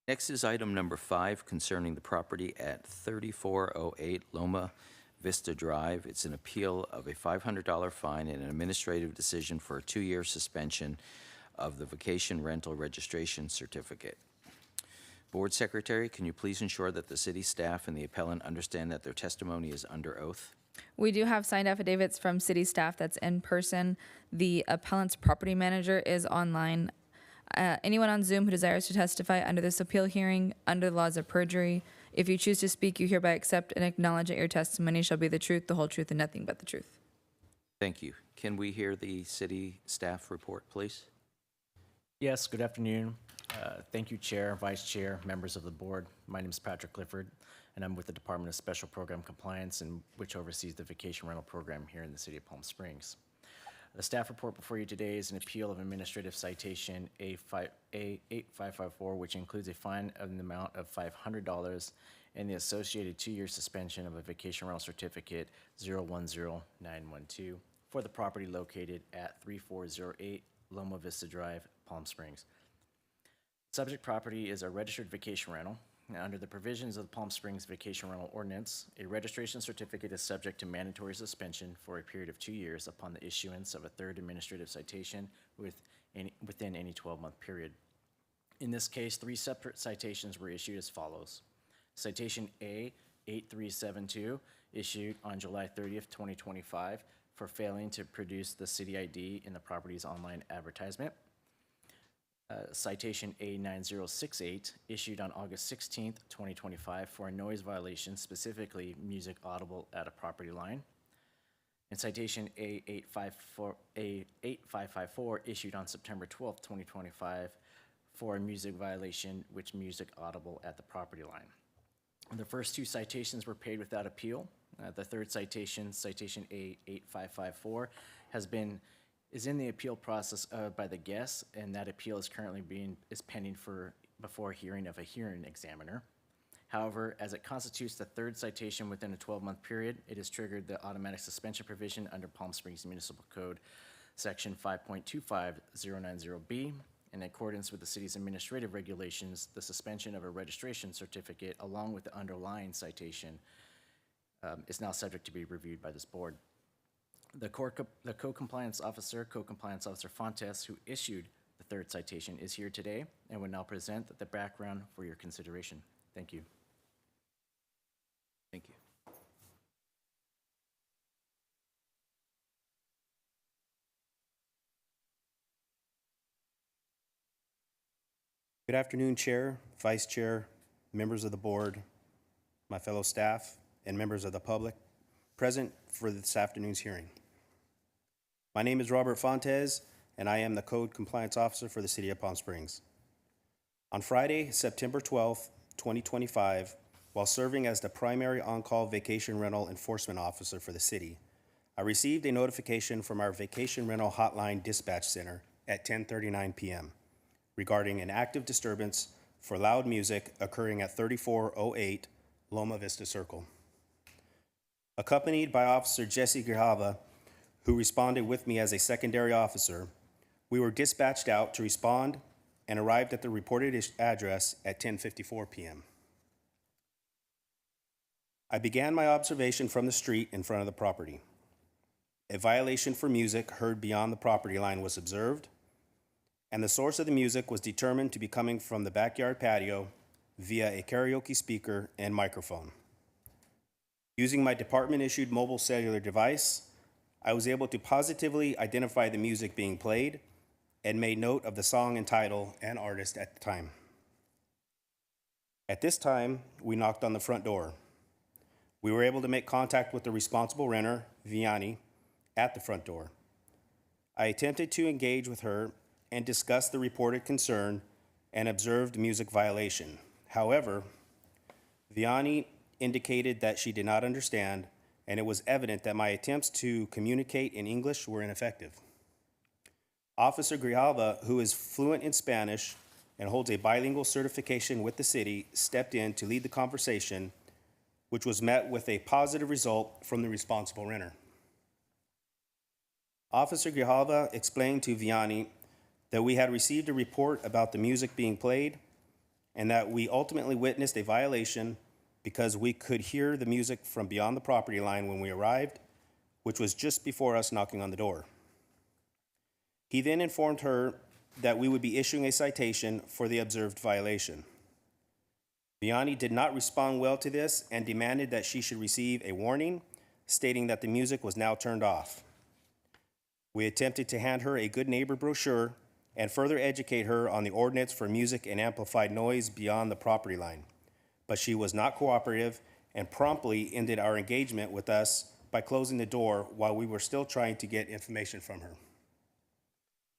Next is item number 5 concerning the property at 3408 Loma Vista Drive. It's an appeal of a $500 fine and an administrative decision for a 2-year suspension of the vacation rental registration certificate. Board Secretary, can you please ensure that the city staff and the appellant understand that their testimony is under oath? We do have signed affidavits from city staff that's in person. The appellant's property manager is online. Anyone on Zoom who desires to testify under this appeal hearing, under the laws of perjury, if you choose to speak, you hereby accept and acknowledge that your testimony shall be the truth, the whole truth, and nothing but the truth. Thank you. Can we hear the city staff report, please? Yes, good afternoon. Thank you, Chair, Vice Chair, members of the board. My name is Patrick Clifford, and I'm with the Department of Special Program Compliance, which oversees the vacation rental program here in the city of Palm Springs. The staff report before you today is an appeal of administrative citation A8554, which includes a fine of the amount of $500 and the associated 2-year suspension of a vacation rental certificate 010912 for the property located at 3408 Loma Vista Drive, Palm Springs. Subject property is a registered vacation rental. Now, under the provisions of the Palm Springs Vacation Rental Ordinance, a registration certificate is subject to mandatory suspension for a period of 2 years upon the issuance of a third administrative citation within any 12-month period. In this case, 3 separate citations were issued as follows. Citation A8372, issued on July 30th, 2025, for failing to produce the city ID in the property's online advertisement. Citation A9068, issued on August 16th, 2025, for a noise violation, specifically music audible at a property line. And citation A8554, issued on September 12th, 2025, for a music violation, which music audible at the property line. The first 2 citations were paid without appeal. The third citation, citation A8554, is in the appeal process by the guests, and that appeal is currently pending before hearing of a hearing examiner. However, as it constitutes the third citation within a 12-month period, it has triggered the automatic suspension provision under Palm Springs Municipal Code, Section 5.25090B. In accordance with the city's administrative regulations, the suspension of a registration certificate, along with the underlying citation, is now subject to be reviewed by this board. The co-compliance officer, Fontes, who issued the third citation, is here today and will now present the background for your consideration. Thank you. Thank you. Good afternoon, Chair, Vice Chair, members of the board, my fellow staff, and members of the public present for this afternoon's hearing. My name is Robert Fontes, and I am the Code Compliance Officer for the City of Palm Springs. On Friday, September 12th, 2025, while serving as the primary on-call vacation rental enforcement officer for the city, I received a notification from our Vacation Rental Hotline Dispatch Center at 10:39 p.m. regarding an active disturbance for loud music occurring at 3408 Loma Vista Circle. Accompanied by Officer Jesse Grijalva, who responded with me as a secondary officer, we were dispatched out to respond and arrived at the reported address at 10:54 p.m. I began my observation from the street in front of the property. A violation for music heard beyond the property line was observed, and the source of the music was determined to be coming from the backyard patio via a karaoke speaker and microphone. Using my department-issued mobile cellular device, I was able to positively identify the music being played and made note of the song and title and artist at the time. At this time, we knocked on the front door. We were able to make contact with the responsible renter, Vianney, at the front door. I attempted to engage with her and discuss the reported concern and observed music violation. However, Vianney indicated that she did not understand, and it was evident that my attempts to communicate in English were ineffective. Officer Grijalva, who is fluent in Spanish and holds a bilingual certification with the city, stepped in to lead the conversation, which was met with a positive result from the responsible renter. Officer Grijalva explained to Vianney that we had received a report about the music being played and that we ultimately witnessed a violation because we could hear the music from beyond the property line when we arrived, which was just before us knocking on the door. He then informed her that we would be issuing a citation for the observed violation. Vianney did not respond well to this and demanded that she should receive a warning, stating that the music was now turned off. We attempted to hand her a good neighbor brochure and further educate her on the ordinance for music and amplified noise beyond the property line, but she was not cooperative and promptly ended our engagement with us by closing the door while we were still trying to get information from her.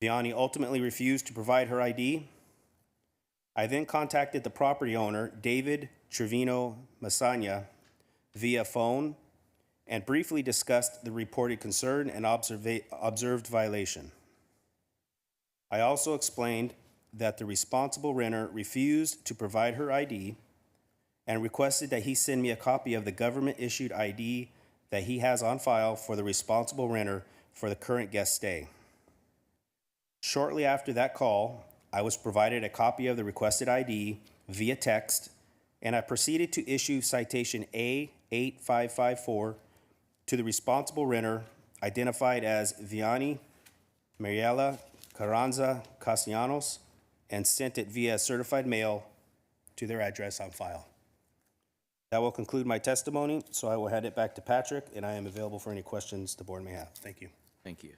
Vianney ultimately refused to provide her ID. I then contacted the property owner, David Trevino Masanya, via phone and briefly discussed the reported concern and observed violation. I also explained that the responsible renter refused to provide her ID and requested that he send me a copy of the government-issued ID that he has on file for the responsible renter for the current guest stay. Shortly after that call, I was provided a copy of the requested ID via text, and I proceeded to issue citation A8554 to the responsible renter, identified as Vianney Mariela Carranza Castellanos, and sent it via certified mail to their address on file. That will conclude my testimony, so I will hand it back to Patrick, and I am available for any questions the board may have. Thank you. Thank you.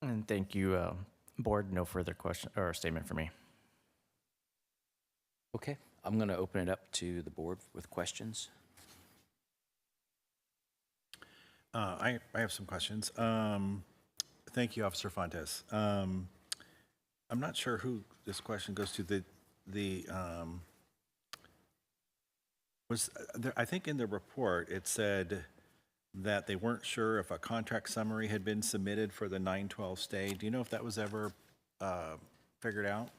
And thank you, board. No further question or statement for me. Okay, I'm going to open it up to the board with questions. I have some questions. Thank you, Officer Fontes. I'm not sure who this question goes to. I think in the report it said that they weren't sure if a contract summary had been submitted for the 9/12 stay. Do you know if that was ever figured out?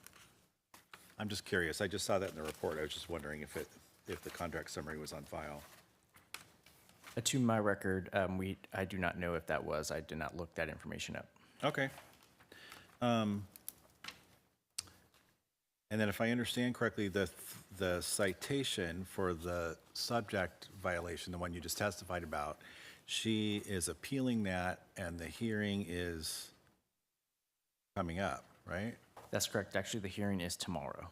I'm just curious. I just saw that in the report. I was just wondering if the contract summary was on file. To my record, I do not know if that was. I did not look that information up. Okay. And then if I understand correctly, the citation for the subject violation, the one you just testified about, she is appealing that and the hearing is coming up, right? That's correct. Actually, the hearing is tomorrow.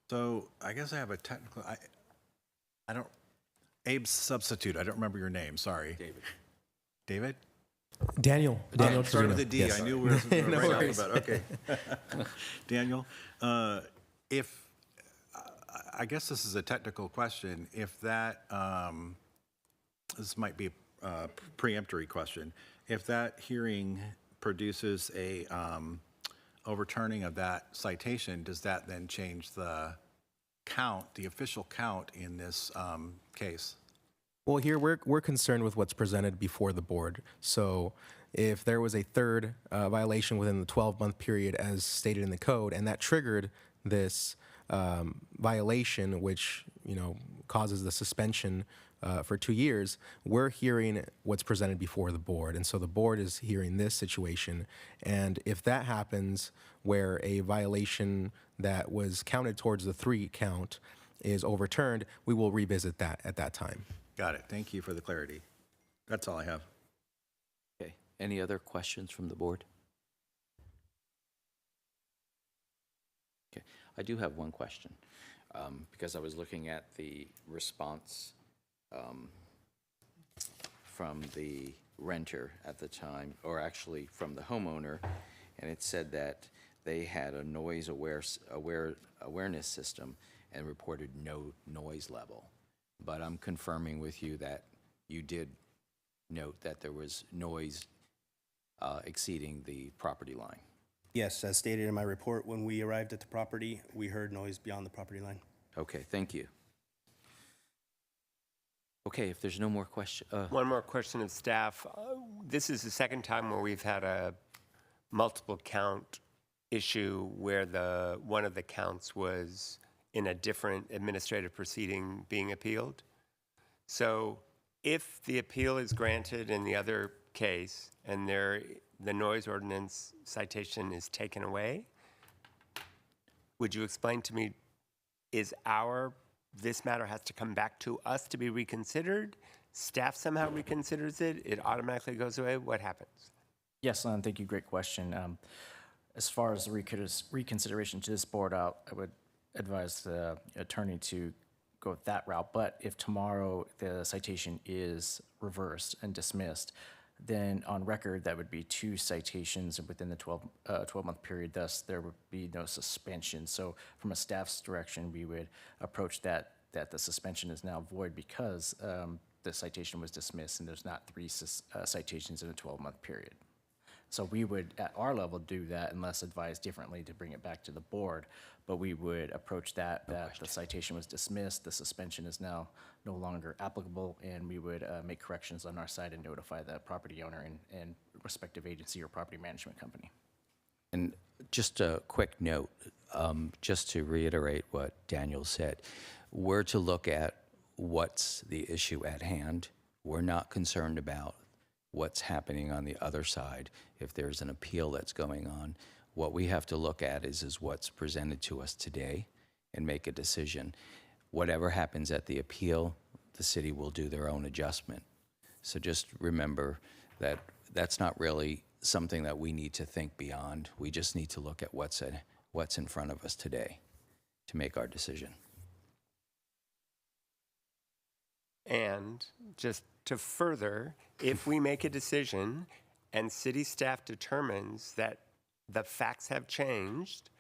So I guess I have a technical, I don't, Abe's substitute, I don't remember your name, sorry. David. David? Daniel Start with a D. Yes. I knew we were the No right worries. alphabet. Okay. Daniel, if I guess this is a technical question, if that this might be a preemptory question, if that hearing produces a overturning of that citation, does that then change the count, the official count in this case? Well, here we're concerned with what's presented before the board. So if there was a third violation within the 12-month period as stated in the code, and that triggered this violation, which causes the suspension for 2 years, we're hearing what's presented before the board. And so the board is hearing this situation. And if that happens, where a violation that was counted towards the 3 count is overturned, we will revisit that at that time. Got it. Thank you for the clarity. That's all I have. Okay, any other questions from the board? Okay, I do have one question, because I was looking at the response from the renter at the time, or actually from the homeowner, and it said that they had a noise awareness system and reported no noise level. But I'm confirming with you that you did note that there was noise exceeding the property line. Yes, as stated in my report, when we arrived at the property, we heard noise beyond the property line. Okay, thank you. Okay, if there's no more question, One more question of staff. This is the second time where we've had a multiple count issue where one of the counts was in a different administrative proceeding being appealed. So if the appeal is granted in the other case and the noise ordinance citation is taken away, would you explain to me, this matter has to come back to us to be reconsidered? Staff somehow reconsiders it, it automatically goes away? What happens? Yes, thank you. Great question. As far as the reconsideration to this board, I would advise the attorney to go that route. But if tomorrow the citation is reversed and dismissed, then on record, that would be 2 citations within the 12-month period. Thus, there would be no suspension. So from a staff's direction, we would approach that the suspension is now void because the citation was dismissed and there's not 3 citations in a 12-month period. So we would, at our level, do that unless advised differently to bring it back to the board. But we would approach that the citation was dismissed, the suspension is now no longer applicable, and we would make corrections on our side and notify the property owner and respective agency or property management company. And just a quick note, just to reiterate what Daniel said, we're to look at what's the issue at hand. We're not concerned about what's happening on the other side. If there's an appeal that's going on, what we have to look at is what's presented to us today and make a decision. Whatever happens at the appeal, the city will do their own adjustment. So just remember that that's not really something that we need to think beyond. We just need to look at what's in front of us today to make our decision. And just to further, if we make a decision and city staff determines that the facts have changed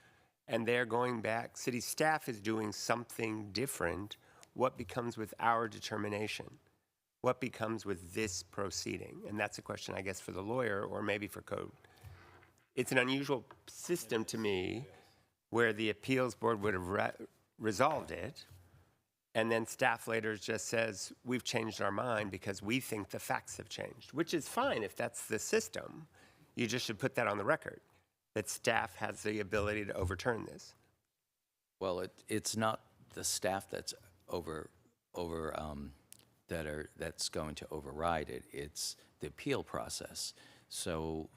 and they're going back, city staff is doing something different, what becomes with our determination? What becomes with this proceeding? And that's a question, I guess, for the lawyer or maybe for code. It's an unusual system to me where the appeals board would have resolved it, and then staff later just says, we've changed our mind because we think the facts have changed, which is fine if that's the system. You just should put that on the record, that staff has the ability to overturn this. Well, it's not the staff that's that's going to override it. It's the appeal process. So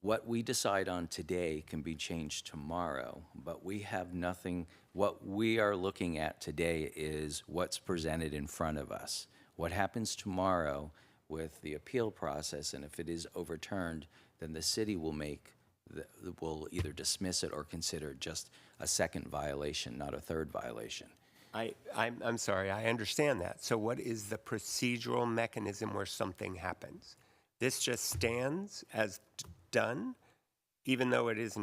what we decide on today can be changed tomorrow, but we have nothing. What we are looking at today is what's presented in front of us. What happens tomorrow with the appeal process, and if it is overturned, then the city will will either dismiss it or consider just a second violation, not a third violation. I'm sorry, I understand that. So what is the procedural mechanism where something happens? This just stands as done, even though it is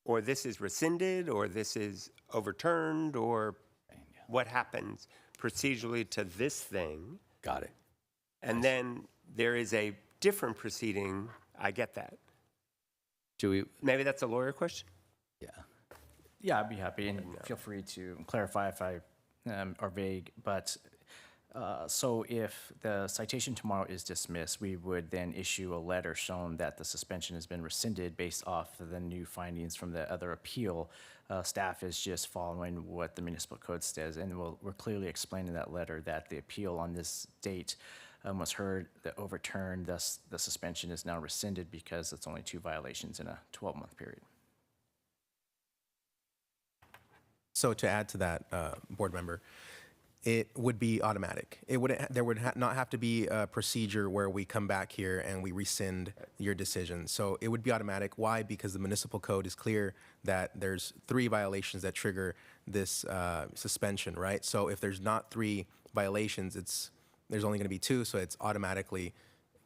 or this is rescinded, or this is overturned, or what happens procedurally to this thing? Got it. And then there is a different proceeding. I get that. Maybe that's a lawyer question? Yeah. Yeah, I'd be happy, and feel free to clarify if I are vague. But so if the citation tomorrow is dismissed, we would then issue a letter showing that the suspension has been rescinded based off of the new findings from the other appeal. Staff is just following what the municipal code says, and we're clearly explaining that letter that the appeal on this date was heard, overturned, thus the suspension is now rescinded because it's only 2 violations in a 12-month period. So to add to that, board member, it would be automatic. There would not have to be a procedure where we come back here and we rescind your decision. So it would be automatic. Why? Because the municipal code is clear that there's 3 violations that trigger this suspension, right? So if there's not 3 violations, there's only going to be 2, so it's automatically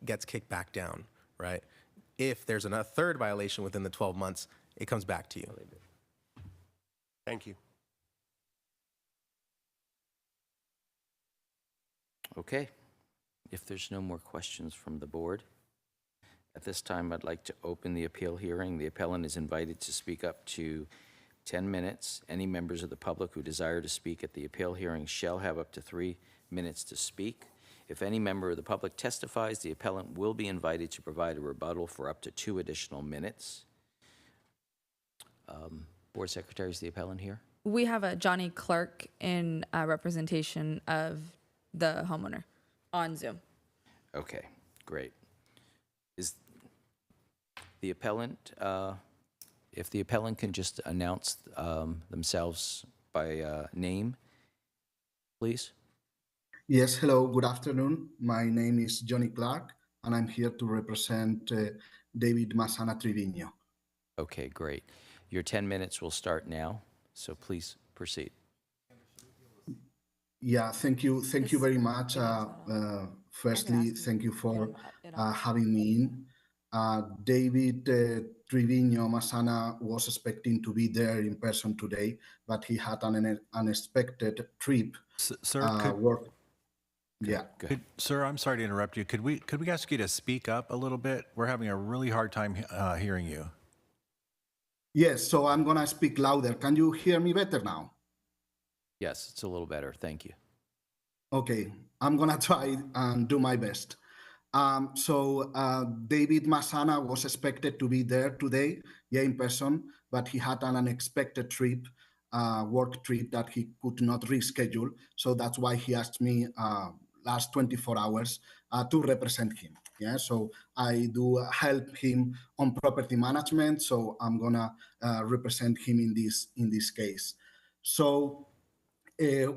gets kicked back down, right? If there's a 3rd violation within the 12 months, it comes back to you. Thank you. Okay. If there's no more questions from the board, at this time, I'd like to open the appeal hearing. The appellant is invited to speak up to 10 minutes. Any members of the public who desire to speak at the appeal hearing shall have up to 3 minutes to speak. If any member of the public testifies, the appellant will be invited to provide a rebuttal for up to 2 additional minutes. Board Secretary, is the appellant here? We have a Johnny Clark in representation of the homeowner on Zoom. Okay, great. Is the appellant If the appellant can just announce themselves by name, please. Yes, hello, good afternoon. My name is Johnny Clark, and I'm here to represent David Masana Trivigno. Okay, great. Your 10 minutes will start now, so please proceed. Yeah, thank you very much. Firstly, thank you for having me in. David Trivigno Masana was expecting to be there in person today, but he had an unexpected trip. Sir, work. Yeah. sir, I'm sorry to interrupt you. Could we ask you to speak up a little bit? We're having a really hard time hearing you. Yes, so I'm gonna speak louder. Can you hear me better now? Yes, it's a little better. Thank you. Okay, I'm gonna try and do my best. David Masana was expected to be there today, in person, but he had an unexpected trip, work trip that he could not reschedule. So that's why he asked me last 24 hours to represent him. Yeah, so I do help him on property management. So I'm gonna represent him in this case. So.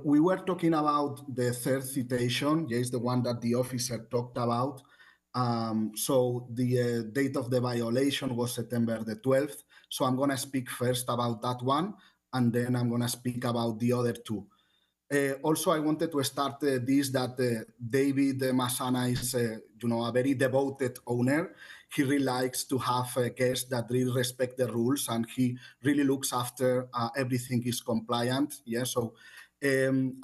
We were talking about the third citation, yes, the one that the officer talked about. So the date of the violation was September the 12th. So I'm going to speak first about that one, and then I'm going to speak about the other two. Also, I wanted to start that David Masana is, a very devoted owner. He really likes to have guests that really respect the rules, and he really looks after everything is compliant. Yeah, so.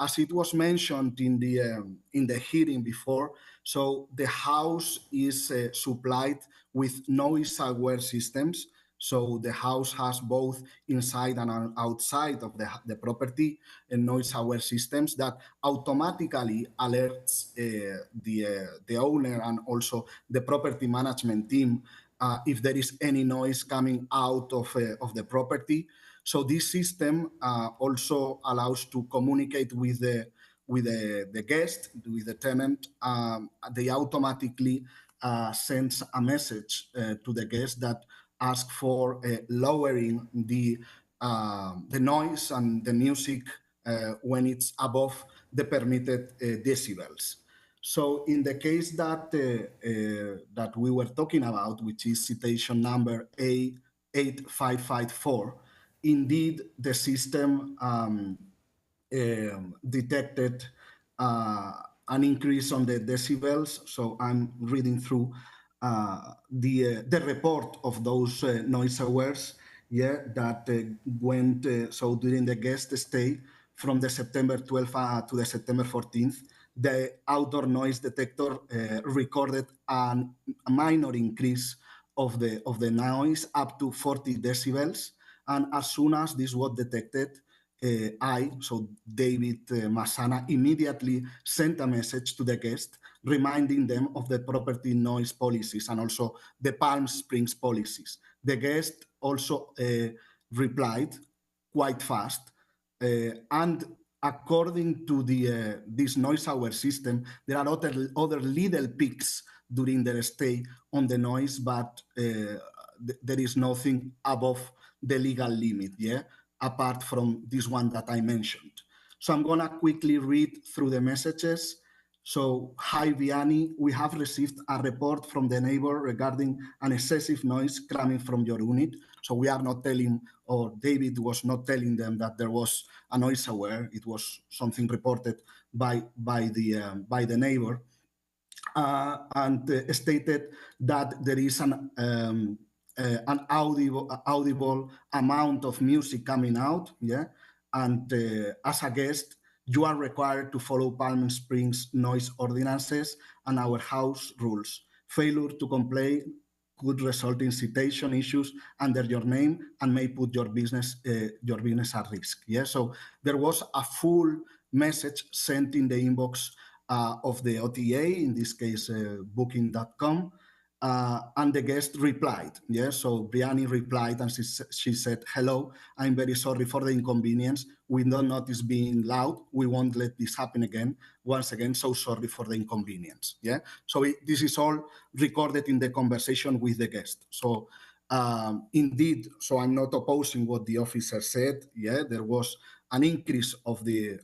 As it was mentioned in the hearing before, so the house is supplied with noise-aware systems. So the house has both inside and outside of the property noise-aware systems that automatically alerts the owner and also the property management team if there is any noise coming out of the property. So this system also allows to communicate with the guest, with the tenant. They automatically sends a message to the guest that asks for lowering the noise and the music when it's above the permitted decibels. So in the case that that we were talking about, which is citation number A8554, indeed the system detected an increase on the decibels. So I'm reading through the report of those noise awares, that went so during the guest stay from the September 12th to the September 14th. The outdoor noise detector recorded a minor increase of the noise up to 40 decibels. And as soon as this was detected, so David Masana, immediately sent a message to the guest reminding them of the property noise policies and also the Palm Springs policies. The guest also replied quite fast, and according to this noise-aware system, there are other little peaks during their stay on the noise, but there is nothing above the legal limit, apart from this one that I mentioned. So I'm gonna quickly read through the messages. So, hi Vianney, we have received a report from the neighbor regarding an excessive noise coming from your unit. So we are not telling, or David was not telling them that there was a noise aware. It was something reported by the neighbor, and stated that there is an audible amount of music coming out, and as a guest, you are required to follow Palm Springs noise ordinances and our house rules. Failure to comply could result in citation issues under your name and may put your business at risk. So there was a full message sent in the inbox of the OTA, in this case, booking.com. And the guest replied, so Brianni replied and she said, hello, I'm very sorry for the inconvenience. We don't notice being loud. We won't let this happen again. Once again, so sorry for the inconvenience. So this is all recorded in the conversation with the guest. So Indeed, so I'm not opposing what the officer said. Yeah, there was an increase of the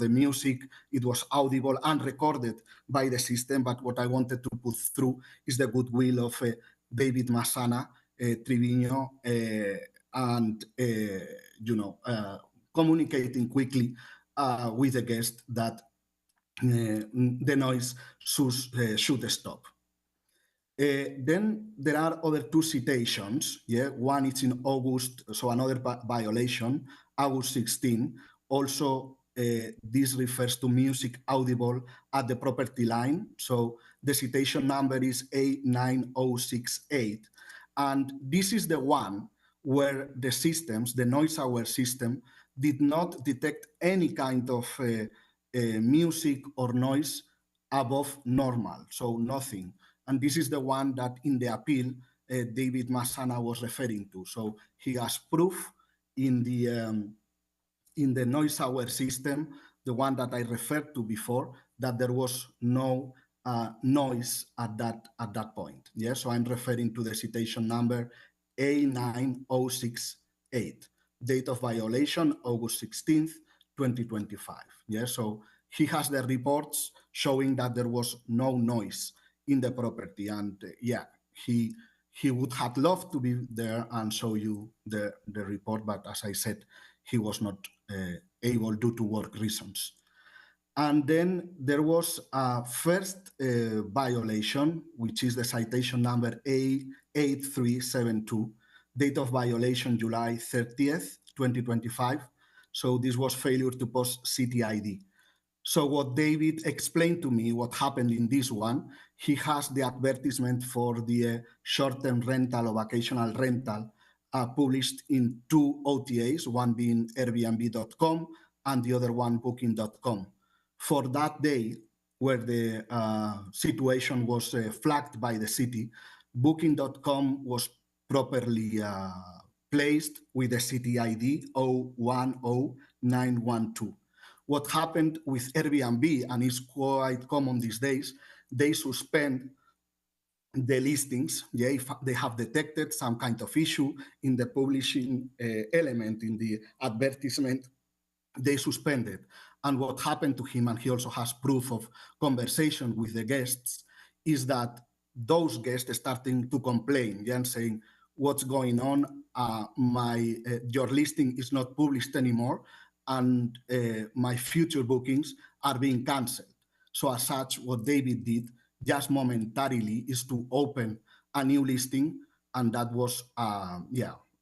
music. It was audible and recorded by the system. But what I wanted to put through is the goodwill of David Massana, Trevino, and communicating quickly with the guest that the noise should stop. Then there are other two citations. Yeah, one is in August, so another violation, August 16. Also, this refers to music audible at the property line. So the citation number is A9068. And this is the one where the systems, the noise-aware system, did not detect any kind of music or noise above normal, so nothing. And this is the one that in the appeal, David Massana was referring to. So he has proof in the noise-aware system, the one that I referred to before, that there was no noise at that point. Yeah, so I'm referring to the citation number A9068. Date of violation, August 16th, 2025. Yeah, so he has the reports showing that there was no noise in the property, and yeah, he would have loved to be there and show you the report, but as I said, he was not able due to work reasons. And then there was a first violation, which is the citation number A8372, date of violation July 30th, 2025. So this was failure to post city ID. So what David explained to me, what happened in this one, he has the advertisement for the short-term rental or vacational rental published in two OTAs, one being Airbnb.com and the other one Booking.com. For that day, where the situation was flagged by the city, Booking.com was properly placed with the city ID 010912. What happened with Airbnb, and it's quite common these days, they suspend the listings. Yeah, if they have detected some kind of issue in the publishing element in the advertisement, they suspended. And what happened to him, and he also has proof of conversation with the guests, is that those guests starting to complain, yeah, and saying, what's going on? Your listing is not published anymore, and my future bookings are being canceled. So as such, what David did just momentarily is to open a new listing, and that was a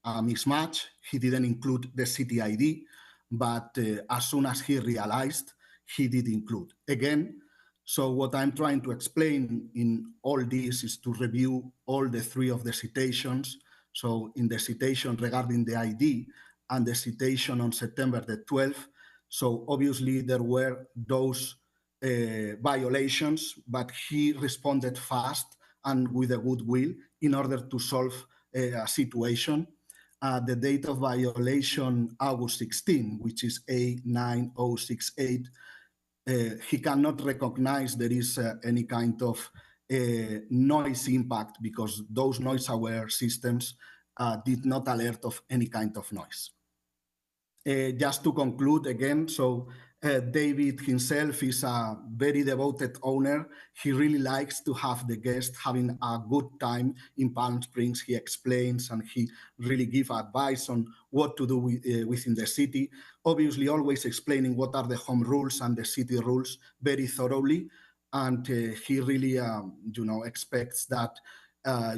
mismatch. He didn't include the city ID, but as soon as he realized, he did include. Again, so what I'm trying to explain in all this is to review all the three of the citations. So in the citation regarding the ID and the citation on September the 12th, so obviously there were those violations, but he responded fast and with a goodwill in order to solve a situation. The date of violation, August 16, which is A9068, he cannot recognize there is any kind of noise impact because those noise-aware systems did not alert of any kind of noise. Just to conclude again, so David himself is a very devoted owner. He really likes to have the guests having a good time in Palm Springs. He explains and he really gives advice on what to do within the city. Obviously, always explaining what are the home rules and the city rules very thoroughly. And he really, expects that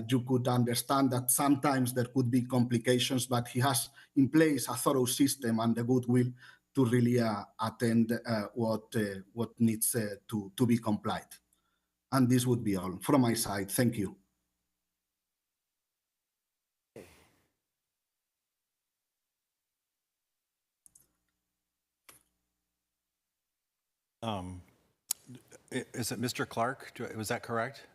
you could understand that sometimes there could be complications, but he has in place a thorough system and the goodwill to really attend what needs to be complied. And this would be all from my side. Thank you. Is it Mr. Clark? Was that correct?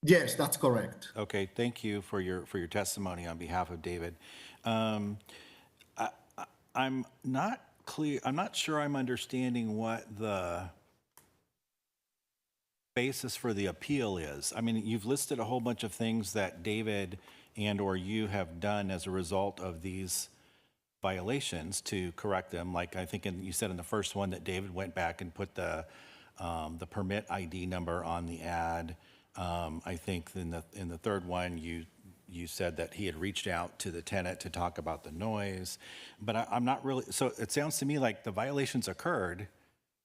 Yes, that's correct. Okay, thank you for your testimony on behalf of David. I'm not clear. I'm not sure I'm understanding what the basis for the appeal is. I mean, you've listed a whole bunch of things that David and/or you have done as a result of these violations to correct them. Like I think you said in the first one that David went back and put the permit ID number on the ad. I think in the third one, you said that he had reached out to the tenant to talk about the noise. But I'm not really, so it sounds to me like the violations occurred,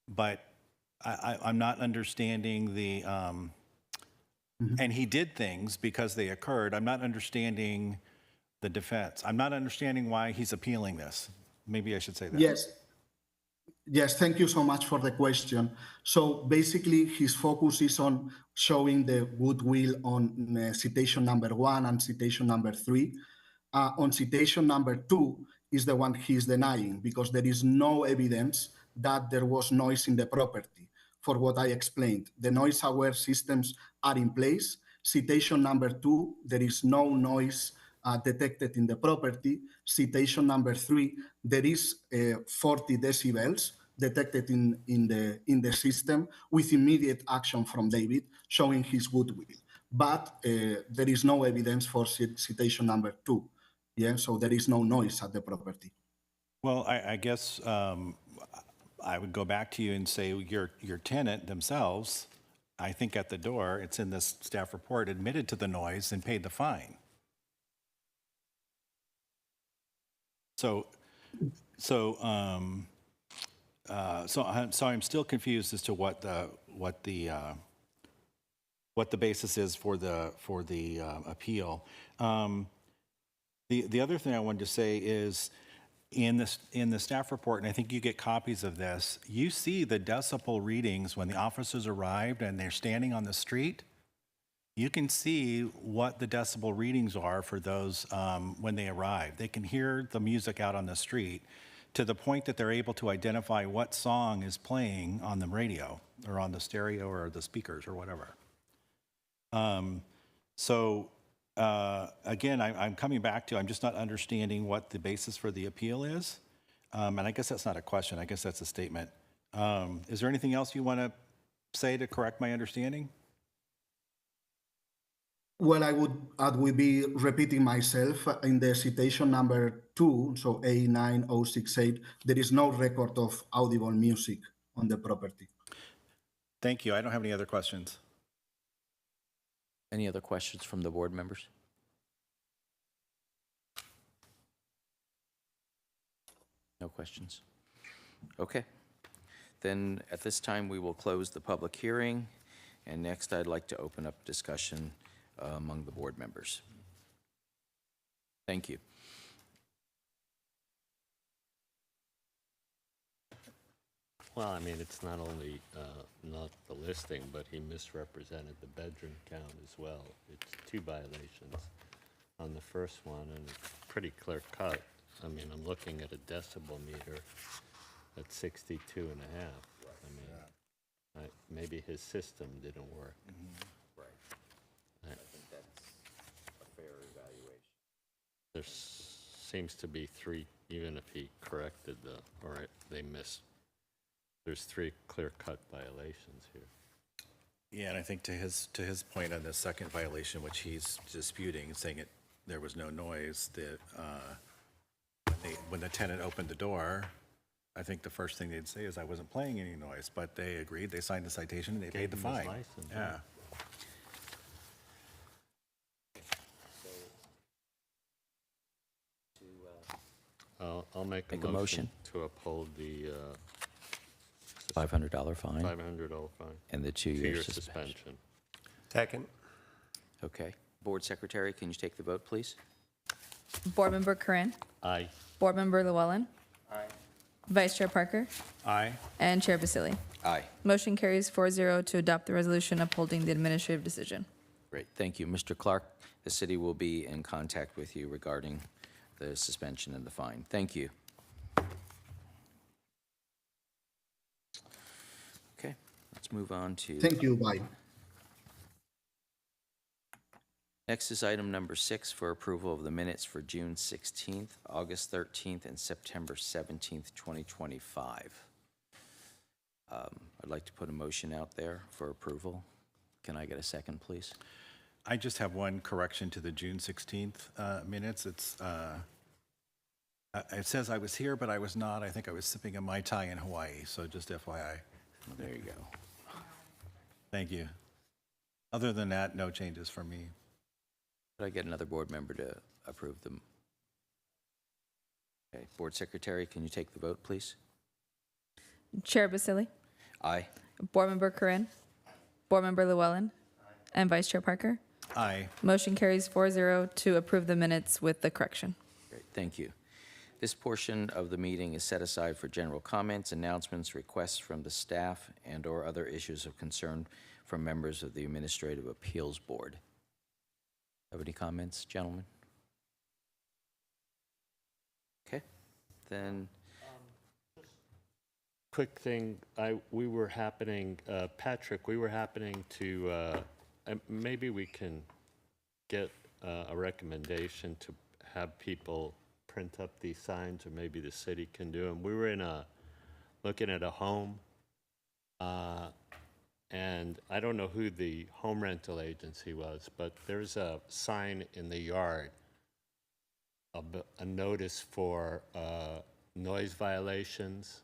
but I'm not understanding the, and he did things because they occurred. I'm not understanding the defense. I'm not understanding why he's appealing this. Maybe I should say that. Yes. Yes, thank you so much for the question. So basically, his focus is on showing the goodwill on citation number 1 and citation number 3. On citation number 2 is the one he's denying because there is no evidence that there was noise in the property. For what I explained, the noise-aware systems are in place. Citation number 2, there is no noise detected in the property. Citation number 3, there is 40 decibels detected in the system with immediate action from David, showing his goodwill. But there is no evidence for citation number 2. Yeah, so there is no noise at the property. Well, I guess I would go back to you and say your tenant themselves, I think at the door, it's in this staff report, admitted to the noise and paid the fine. So I'm still confused as to what the basis is for the appeal. The other thing I wanted to say is in the staff report, and I think you get copies of this, you see the decibel readings when the officers arrived and they're standing on the street. You can see what the decibel readings are for those when they arrive. They can hear the music out on the street to the point that they're able to identify what song is playing on the radio or on the stereo or the speakers or whatever. Again, I'm coming back to, I'm just not understanding what the basis for the appeal is. And I guess that's not a question, I guess that's a statement. Is there anything else you want to say to correct my understanding? Well, I would be repeating myself. In the citation number 2, so A9068, there is no record of audible music on the property. Thank you. I don't have any other questions. Any other questions from the board members? No questions? Okay. Then at this time, we will close the public hearing. And next, I'd like to open up discussion among the board members. Thank you. Well, I mean, it's not only not the listing, but he misrepresented the bedroom count as well. It's 2 violations on the first one, and it's pretty clear cut. I mean, I'm looking at a decibel meter at 62 and a half. I mean, maybe his system didn't work. Right. I think that's a fair evaluation. There seems to be 3, even if he corrected they missed. There's 3 clear-cut violations here. Yeah, and I think to his point on the second violation, which he's disputing, saying there was no noise, that when the tenant opened the door, I think the first thing they'd say is, I wasn't playing any noise, but they agreed, they signed the citation, and they paid the him his fine. license, Yeah. I'll make a Make a motion. motion to uphold the $500 fine $500 fine. and the 2-year suspension. suspension. Second. Okay. Board Secretary, can you take the vote, please? Board Member Corinne, Aye. Board Member Llewellyn, Vice Chair Parker, Aye. and Chair Basili. Aye. Motion carries 4-0 to adopt the resolution upholding the administrative decision. Great, thank you. Mr. Clark, the city will be in contact with you regarding the suspension and the fine. Thank you. Okay, let's move on to... Thank you, bye. Next is item number 6 for approval of the minutes for June 16th, August 13th, and September 17th, 2025. I'd like to put a motion out there for approval. Can I get a second, please? I just have one correction to the June 16th minutes. It says I was here, but I was not. I think I was sipping a Mai Tai in Hawaii, so just FYI. There you go. Thank you. Other than that, no changes for me. Could I get another board member to approve them? Okay, Board Secretary, can you take the vote, please? Chair Basili, Aye. Board Member Corinne, Board Member Llewellyn, and Vice Chair Parker. Aye. Motion carries 4-0 to approve the minutes with the correction. Great, thank you. This portion of the meeting is set aside for general comments, announcements, requests from the staff, and/or other issues of concern from members of the Administrative Appeals Board. Have any comments, gentlemen? Okay, then, Quick thing, we were happening, Patrick, we were happening to, maybe we can get a recommendation to have people print up these signs, or maybe the city can do them. We were looking at a home, and I don't know who the home rental agency was, but there's a sign in the yard, a notice for noise violations.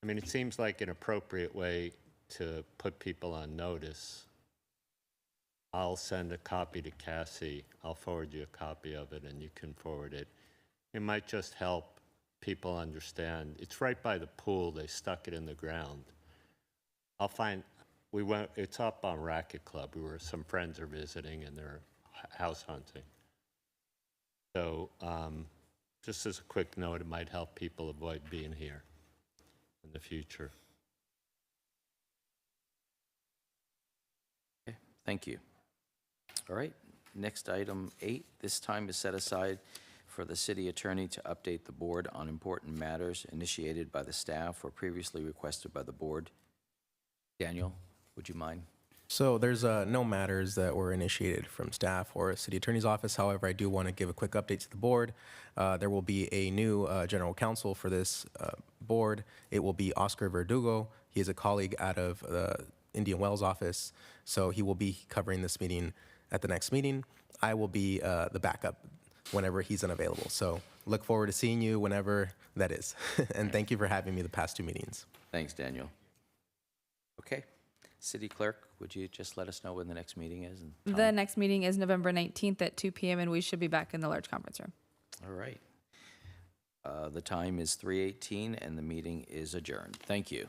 I mean, it seems like an appropriate way to put people on notice. I'll send a copy to Cassie. I'll forward you a copy of it, and you can forward it. It might just help people understand. It's right by the pool. They stuck it in the ground. It's up on Racket Club. Some friends are visiting, and they're house hunting. So just as a quick note, it might help people avoid being here in the future. okay, thank you. All right, next item 8, this time is set aside for the city attorney to update the board on important matters initiated by the staff or previously requested by the board. Daniel, would you mind? So there's no matters that were initiated from staff or city attorney's office. However, I do want to give a quick update to the board. There will be a new general counsel for this board. It will be Oscar Verdugo. He is a colleague out of the Indian Wells office, so he will be covering this meeting at the next meeting. I will be the backup whenever he's unavailable. So look forward to seeing you whenever that is. And thank you for having me the past 2 meetings. Thanks, Daniel. Okay, City Clerk, would you just let us know when the next meeting is? And The next meeting is November 19th at 2 p.m., and we should be back in the large conference room. All right. The time is 3:18, and the meeting is adjourned. Thank you.